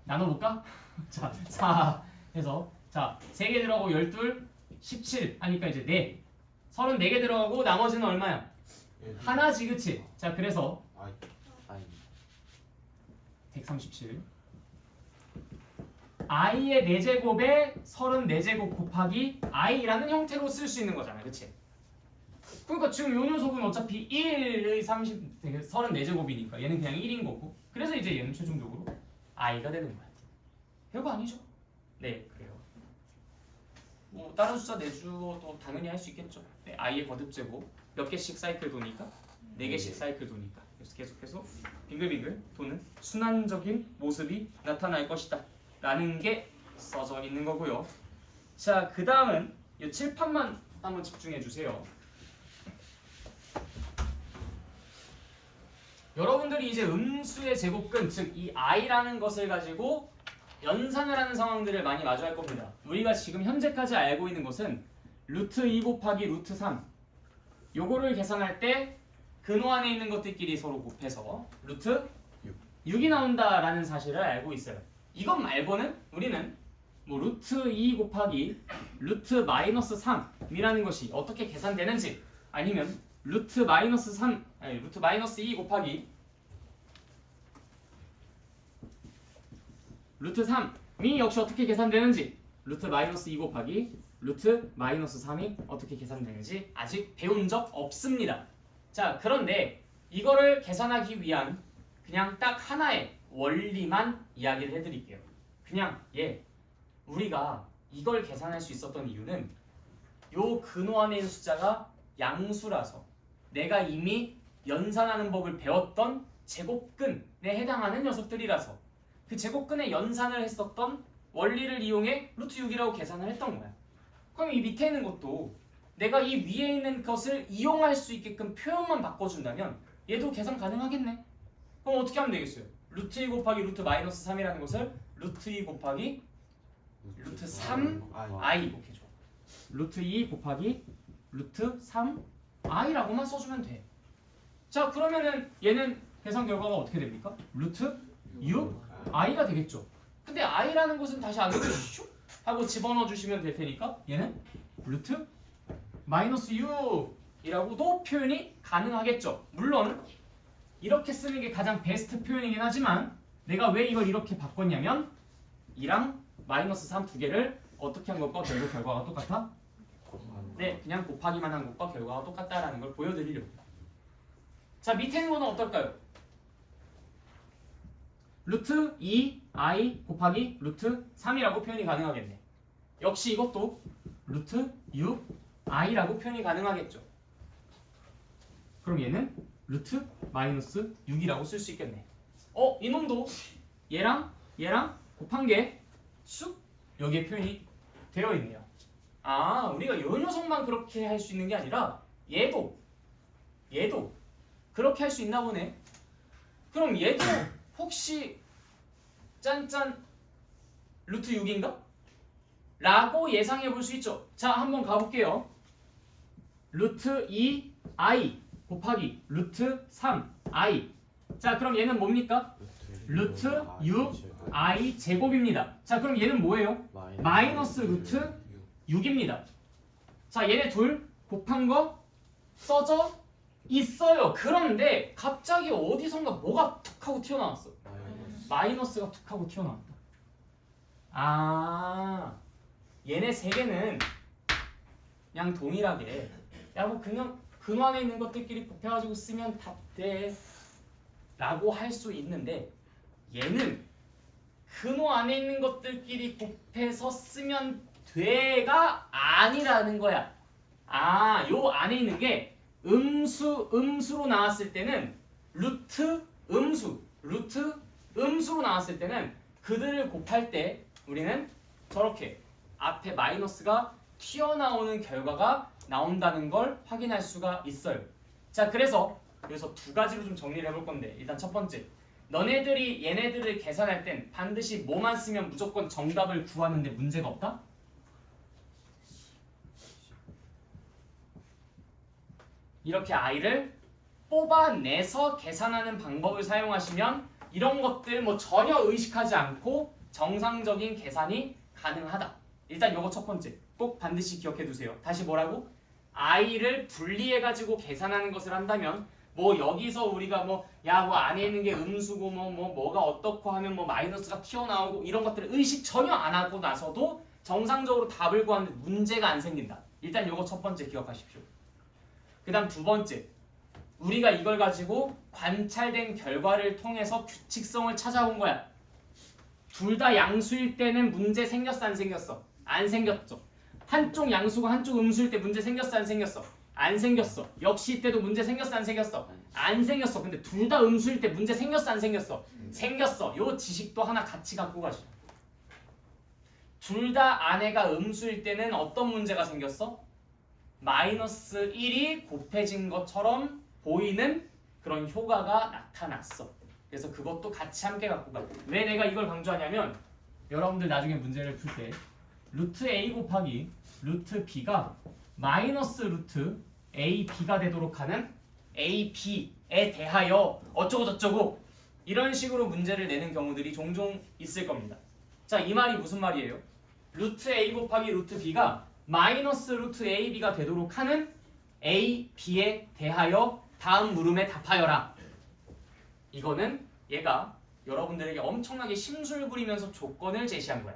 D: 나눠볼까? 자, 4 해서 자 3개 들어가고 12, 17 하니까 이제 4 34개 들어가고 나머지는 얼마야? 하나지, 그치? 자, 그래서
B: i.
D: 137 i의 4제곱에 34제곱 곱하기 i라는 형태로 쓸 수 있는 거잖아, 그치? 그러니까 지금 요 녀석은 어차피 1의 34제곱이니까 얘는 그냥 1인 거고, 그래서 이제 얘는 최종적으로 i가 되는 거야. 별거 아니죠? 네, 그래요. 뭐 다른 숫자 내주어도 당연히 할 수 있겠죠. 네, i의 거듭제곱 몇 개씩 사이클 도니까 4개씩 사이클 도니까 그래서 계속해서 빙글빙글 도는 순환적인 모습이 나타날 것이다 라는 게 써져 있는 거고요. 자, 그 다음은 이 칠판만 한번 집중해 주세요. 여러분들이 이제 음수의 제곱근, 즉 이 i라는 것을 가지고 연산을 하는 상황들을 많이 마주할 겁니다. 우리가 지금 현재까지 알고 있는 것은 루트 2 곱하기 루트 3 요거를 계산할 때 근호 안에 있는 것들끼리 서로 곱해서 루트 6이 나온다라는 사실을 알고 있어요. 이것 말고는 우리는 뭐 루트 2 곱하기 루트 마이너스 3이라는 것이 어떻게 계산되는지, 아니면 루트 마이너스 2 곱하기 루트 3이 역시 어떻게 계산되는지, 루트 마이너스 2 곱하기 루트 마이너스 3이 어떻게 계산되는지 아직 배운 적 없습니다. 자, 그런데 이거를 계산하기 위한 그냥 딱 하나의 원리만 이야기를 해드릴게요. 그냥 우리가 이걸 계산할 수 있었던 이유는 요 근호 안에 있는 숫자가 양수라서 내가 이미 연산하는 법을 배웠던 제곱근에 해당하는 녀석들이라서 그 제곱근의 연산을 했었던 원리를 이용해 루트 6이라고 계산을 했던 거야. 그럼 이 밑에 있는 것도 내가 이 위에 있는 것을 이용할 수 있게끔 표현만 바꿔준다면 얘도 계산 가능하겠네. 그럼 어떻게 하면 되겠어요? 루트 2 곱하기 루트 마이너스 3이라는 것을 루트 2 곱하기 루트 3i 이렇게 줘. 루트 2 곱하기 루트 3i라고만 써주면 돼. 자, 그러면은 얘는 계산 결과가 어떻게 됩니까? 루트 6i가 되겠죠. 근데 i라는 것은 다시 안으로 슉 하고 집어넣어 주시면 될 테니까 얘는 루트 마이너스 6이라고도 표현이 가능하겠죠. 물론 이렇게 쓰는 게 가장 베스트 표현이긴 하지만 내가 왜 이걸 이렇게 바꿨냐면 2랑 마이너스 3 두 개를 어떻게 한 것과 결국 결과가 똑같아? 네, 그냥 곱하기만 한 것과 결과가 똑같다라는 걸 보여드리려고. 자, 밑에 있는 거는 어떨까요? 루트 2i 곱하기 루트 3이라고 표현이 가능하겠네. 역시 이것도 루트 6i라고 표현이 가능하겠죠. 그럼 얘는 루트 마이너스 6이라고 쓸 수 있겠네. 이놈도 얘랑 곱한 게 쑥 여기에 표현이 되어 있네요. 아, 우리가 이 녀석만 그렇게 할 수 있는 게 아니라 얘도 그렇게 할 수 있나 보네. 그럼 얘도 혹시 짠짠 루트 6인가? 라고 예상해 볼 수 있죠. 자, 한번 가볼게요. 루트 2i 곱하기 루트 3i. 자, 그럼 얘는 뭡니까? 루트 6i 제곱입니다. 자, 그럼 얘는 뭐예요? 마이너스 루트 6입니다. 자, 얘네 둘 곱한 거 써져 있어요. 그런데 갑자기 어디선가 뭐가 툭 하고 튀어나왔어. 마이너스가 툭 하고 튀어나왔다. 아, 얘네 세 개는 그냥 동일하게 야, 뭐 그냥 근원에 있는 것들끼리 곱해가지고 쓰면 다 돼 라고 할 수 있는데 얘는 근호 안에 있는 것들끼리 곱해서 쓰면 돼가 아니라는 거야. 아, 요 안에 있는 게 음수로 나왔을 때는 루트로 나왔을 때는 그들을 곱할 때 우리는 저렇게 앞에 마이너스가 튀어나오는 결과가 나온다는 걸 확인할 수가 있어요. 자, 그래서 두 가지로 좀 정리를 해볼 건데, 일단 첫 번째, 너네들이 얘네들을 계산할 땐 반드시 뭐만 쓰면 무조건 정답을 구하는데 문제가 없다? 이렇게 i를 뽑아내서 계산하는 방법을 사용하시면 이런 것들 뭐 전혀 의식하지 않고 정상적인 계산이 가능하다. 일단 요거 첫 번째 꼭 반드시 기억해 두세요. 다시 뭐라고? i를 분리해가지고 계산하는 것을 한다면 뭐 여기서 우리가 뭐 안에 있는 게 음수고 뭐가 어떻고 하면 뭐 마이너스가 튀어나오고 이런 것들을 의식 전혀 안 하고 나서도 정상적으로 답을 구하는데 문제가 안 생긴다. 일단 요거 첫 번째 기억하십시오. 그 다음 두 번째, 우리가 이걸 가지고 관찰된 결과를 통해서 규칙성을 찾아온 거야. 둘 다 양수일 때는 문제 생겼어 안 생겼어? 안 생겼죠. 한쪽 양수가 한쪽 음수일 때 문제 생겼어 안 생겼어? 안 생겼어. 역시 이때도 문제 생겼어 안 생겼어? 안 생겼어. 근데 둘 다 음수일 때 문제 생겼어 안 생겼어? 생겼어. 요 지식도 하나 같이 갖고 가시죠. 둘 다 아내가 음수일 때는 어떤 문제가 생겼어? 마이너스 1이 곱해진 것처럼 보이는 그런 효과가 나타났어. 그래서 그것도 같이 함께 갖고 가. 왜 내가 이걸 강조하냐면 여러분들 나중에 문제를 풀 때 루트 a 곱하기 루트 b가 마이너스 루트 a b가 되도록 하는 a b에 대하여 어쩌고 저쩌고 이런 식으로 문제를 내는 경우들이 종종 있을 겁니다. 자, 이 말이 무슨 말이에요? 루트 a 곱하기 루트 b가 마이너스 루트 ab가 되도록 하는 a, b에 대하여 다음 물음에 답하여라. 이거는 얘가 여러분들에게 엄청나게 심술 부리면서 조건을 제시한 거야.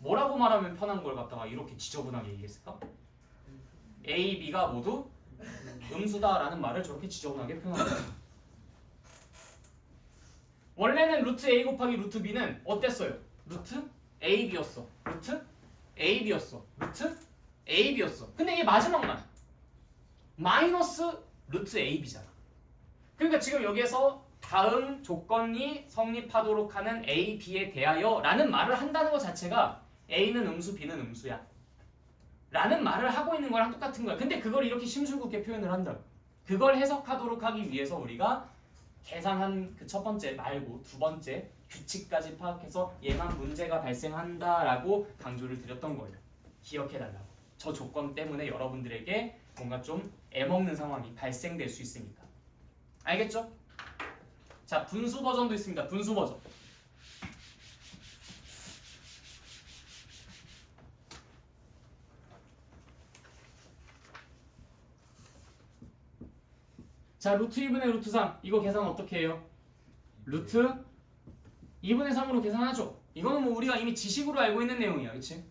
D: 뭐라고 말하면 편한 걸 갖다가 이렇게 지저분하게 얘기했을까? a, b가 모두 음수다라는 말을 저렇게 지저분하게 표현한 거야. 원래는 루트 a 곱하기 루트 b는 어땠어요? 루트 ab였어. 루트 ab였어. 루트 ab였어. 근데 이게 마지막만 마이너스 루트 ab잖아. 그러니까 지금 여기에서 다음 조건이 성립하도록 하는 a, b에 대하여 라는 말을 한다는 것 자체가 a는 음수, b는 음수야 라는 말을 하고 있는 거랑 똑같은 거야. 근데 그걸 이렇게 심술궂게 표현을 한다고. 그걸 해석하도록 하기 위해서 우리가 계산한 그 첫 번째 말고 두 번째 규칙까지 파악해서 얘만 문제가 발생한다라고 강조를 드렸던 거예요. 기억해달라고. 저 조건 때문에 여러분들에게 뭔가 좀 애먹는 상황이 발생될 수 있으니까. 알겠죠? 자, 분수 버전도 있습니다. 분수 버전. 자, 루트 2분의 루트 3 이거 계산 어떻게 해요? 루트 2분의 3으로 계산하죠. 이거는 뭐 우리가 이미 지식으로 알고 있는 내용이야. 그치?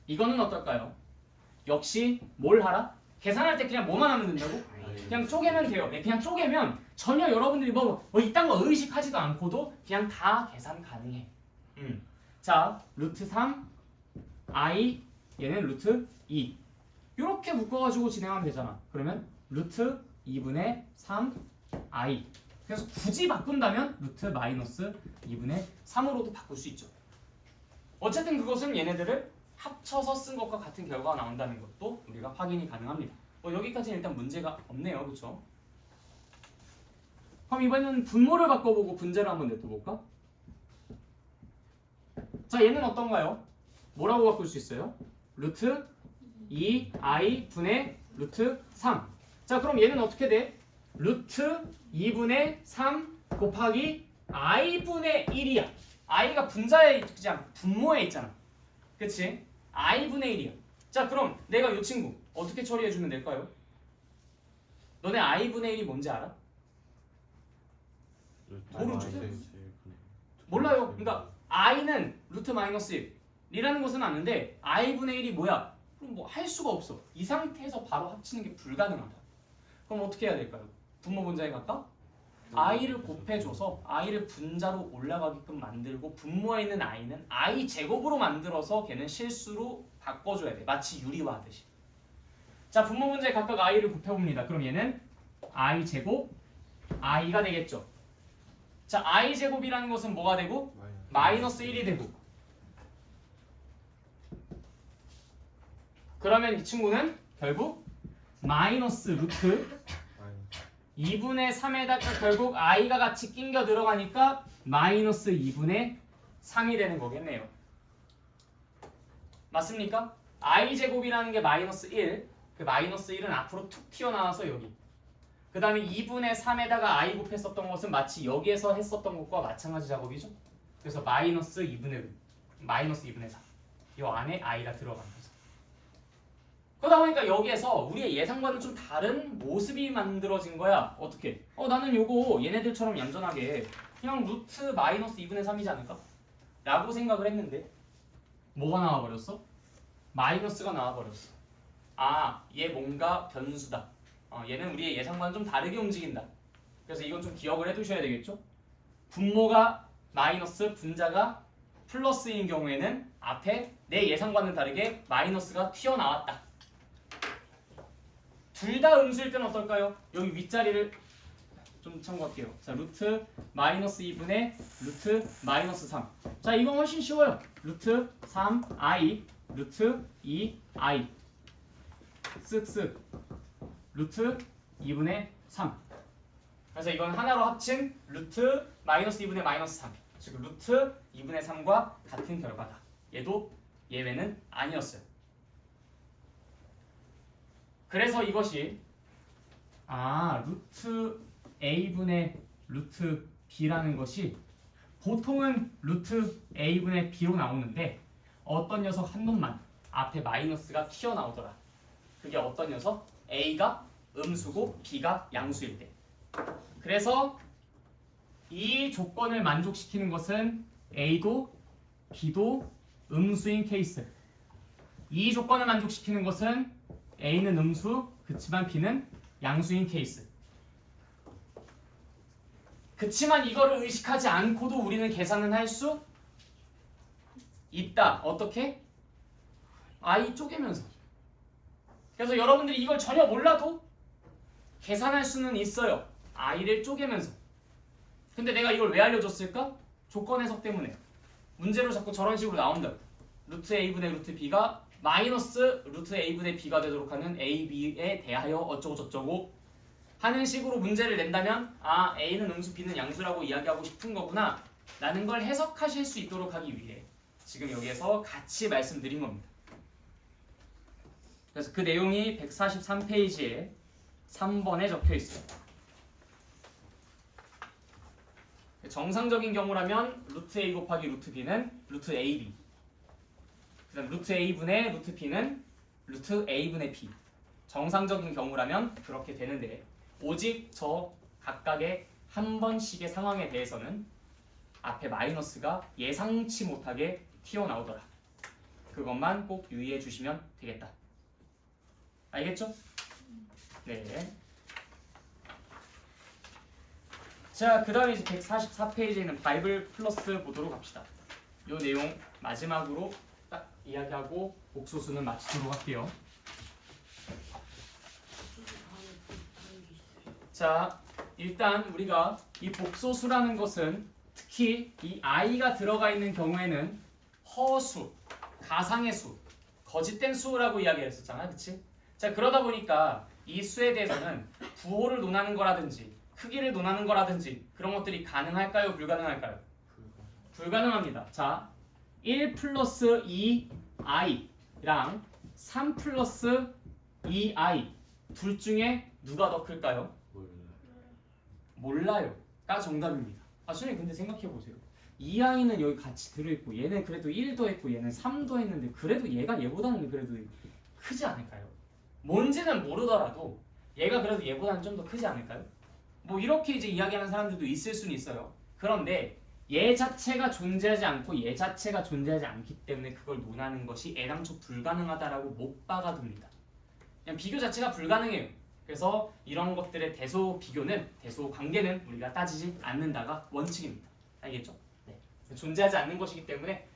D: 이거는 어떨까요? 역시 뭘 하라? 계산할 때 그냥 뭐만 하면 된다고? 그냥 쪼개면 돼요. 네, 그냥 쪼개면 전혀 여러분들이 뭐 이딴 거 의식하지도 않고도 그냥 다 계산 가능해. 자, 루트 3 i 얘는 루트 2 이렇게 묶어가지고 진행하면 되잖아. 그러면 루트 2분의 3i. 그래서 굳이 바꾼다면 루트 마이너스 2분의 3으로도 바꿀 수 있죠. 어쨌든 그것은 얘네들을 합쳐서 쓴 것과 같은 결과가 나온다는 것도 우리가 확인이 가능합니다. 여기까지는 일단 문제가 없네요. 그렇죠? 그럼 이번에는 분모를 바꿔보고 분자를 한번 냅둬볼까? 자, 얘는 어떤가요? 뭐라고 바꿀 수 있어요? 루트 2i 분의 루트 3. 자, 그럼 얘는 어떻게 돼? 루트 2분의 3 곱하기 i분의 1이야. i가 분자에 있지 않아. 분모에 있잖아. 그치? i분의 1이야. 자, 그럼 내가 이 친구 어떻게 처리해주면 될까요? 너네 i분의 1이 뭔지 알아? 모르죠? 몰라요. 그러니까 i는 루트 마이너스 1이라는 것은 아는데 i분의 1이 뭐야? 그럼 뭐 할 수가 없어. 이 상태에서 바로 합치는 게 불가능하다. 그럼 어떻게 해야 될까요? 분모 분자에 갈까? i를 곱해줘서 i를 분자로 올라가게끔 만들고 분모에 있는 i는 i 제곱으로 만들어서 걔는 실수로 바꿔줘야 돼. 마치 유리화 하듯이. 자, 분모 분자에 각각 i를 곱해봅니다. 그럼 얘는 i 제곱 i가 되겠죠. 자, i 제곱이라는 것은 뭐가 되고? 마이너스 1이 되고. 그러면 이 친구는 결국 마이너스 루트 2분의 3에다가 결국 i가 같이 낑겨 들어가니까 마이너스 2분의 3이 되는 거겠네요. 맞습니까? i 제곱이라는 게 마이너스 1. 그 마이너스 1은 앞으로 툭 튀어나와서 여기. 그 다음에 2분의 3에다가 i 곱했었던 것은 마치 여기에서 했었던 것과 마찬가지 작업이죠. 그래서 마이너스 2분의 3. 이 안에 i가 들어가는 거죠. 그러다 보니까 여기에서 우리의 예상과는 좀 다른 모습이 만들어진 거야. 어떻게? 나는 요거 얘네들처럼 얌전하게 그냥 루트 마이너스 2분의 3이지 않을까? 라고 생각을 했는데 뭐가 나와버렸어? 마이너스가 나와버렸어. 아, 얘 뭔가 변수다. 얘는 우리의 예상과는 좀 다르게 움직인다. 그래서 이건 좀 기억을 해두셔야 되겠죠? 분모가 마이너스, 분자가 플러스인 경우에는 앞에 내 예상과는 다르게 마이너스가 튀어나왔다. 둘 다 음수일 때는 어떨까요? 여기 윗자리를 좀 참고할게요. 자, 루트 마이너스 2분의 루트 마이너스 3. 자, 이건 훨씬 쉬워요. 루트 3i 루트 2i 쓱쓱 루트 2분의 3. 그래서 이건 하나로 합친 루트 마이너스 2분의 마이너스 3. 즉 루트 2분의 3과 같은 결과다. 얘도 예외는 아니었어요. 그래서 이것이 루트 a분의 루트 b라는 것이 보통은 루트 a분의 b로 나오는데 어떤 녀석 한 놈만 앞에 마이너스가 튀어나오더라. 그게 어떤 녀석? a가 음수고 b가 양수일 때. 그래서 이 조건을 만족시키는 것은 a도 b도 음수인 케이스. 이 조건을 만족시키는 것은 a는 음수, 그치만 b는 양수인 케이스. 그치만 이거를 의식하지 않고도 우리는 계산은 할 수 있다. 어떻게? i 쪼개면서. 그래서 여러분들이 이걸 전혀 몰라도 계산할 수는 있어요. i를 쪼개면서. 근데 내가 이걸 왜 알려줬을까? 조건 해석 때문에. 문제로 자꾸 저런 식으로 나온다. 루트 a분의 루트 b가 마이너스 루트 a분의 b가 되도록 하는 a, b에 대하여 어쩌고 저쩌고 하는 식으로 문제를 낸다면 a는 음수, b는 양수라고 이야기하고 싶은 거구나 라는 걸 해석하실 수 있도록 하기 위해 지금 여기에서 같이 말씀드린 겁니다. 그래서 그 내용이 143페이지에 3번에 적혀 있어요. 정상적인 경우라면 루트 a 곱하기 루트 b는 루트 ab. 그다음 루트 a분의 루트 b는 루트 a분의 b. 정상적인 경우라면 그렇게 되는데 오직 저 각각의 한 번씩의 상황에 대해서는 앞에 마이너스가 예상치 못하게 튀어나오더라. 그것만 꼭 유의해 주시면 되겠다. 알겠죠? 네. 자, 그 다음에 이제 144페이지에 있는 바이블 플러스 보도록 합시다. 이 내용 마지막으로 딱 이야기하고 옥소수는 마치도록 할게요. 자, 일단 우리가 이 복소수라는 것은 특히 이 i가 들어가 있는 경우에는 허수, 가상의 수, 거짓된 수라고 이야기했었잖아, 그치? 자, 그러다 보니까 이 수에 대해서는 부호를 논하는 거라든지 크기를 논하는 거라든지 그런 것들이 가능할까요? 불가능할까요? 불가능합니다. 자, 1 플러스 2i랑 3 플러스 2i 둘 중에 누가 더 클까요? 몰라요가 정답입니다. 아, 선생님 근데 생각해보세요. 2i는 여기 같이 들어있고 얘는 그래도 1도 했고 얘는 3도 했는데 그래도 얘가 얘보다는 그래도 크지 않을까요? 뭔지는 모르더라도 얘가 그래도 얘보다는 좀 더 크지 않을까요? 뭐 이렇게 이제 이야기하는 사람들도 있을 수는 있어요. 그런데 얘 자체가 존재하지 않고 얘 자체가 존재하지 않기 때문에 그걸 논하는 것이 애당초 불가능하다라고 못 박아둡니다. 그냥 비교 자체가 불가능해요. 그래서 이런 것들의 대소 비교는, 대소 관계는 우리가 따지지 않는다가 원칙입니다. 알겠죠? 네. 존재하지 않는 것이기 때문에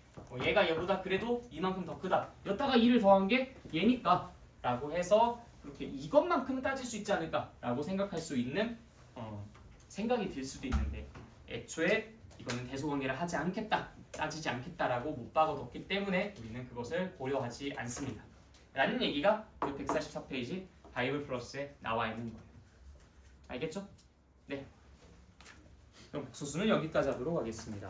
D: 얘가 얘보다 그래도 이만큼 더 크다. 여기다가 2를 더한 게 얘니까 라고 해서 그렇게 이것만큼은 따질 수 있지 않을까 라고 생각할 수 있는 생각이 들 수도 있는데 애초에 이거는 대소관계를 하지 않겠다, 따지지 않겠다라고 못 박아뒀기 때문에 우리는 그것을 고려하지 않습니다. 라는 얘기가 144페이지 바이블 플러스에 나와 있는 거예요. 알겠죠? 네. 그럼 복소수는 여기까지 하도록 하겠습니다.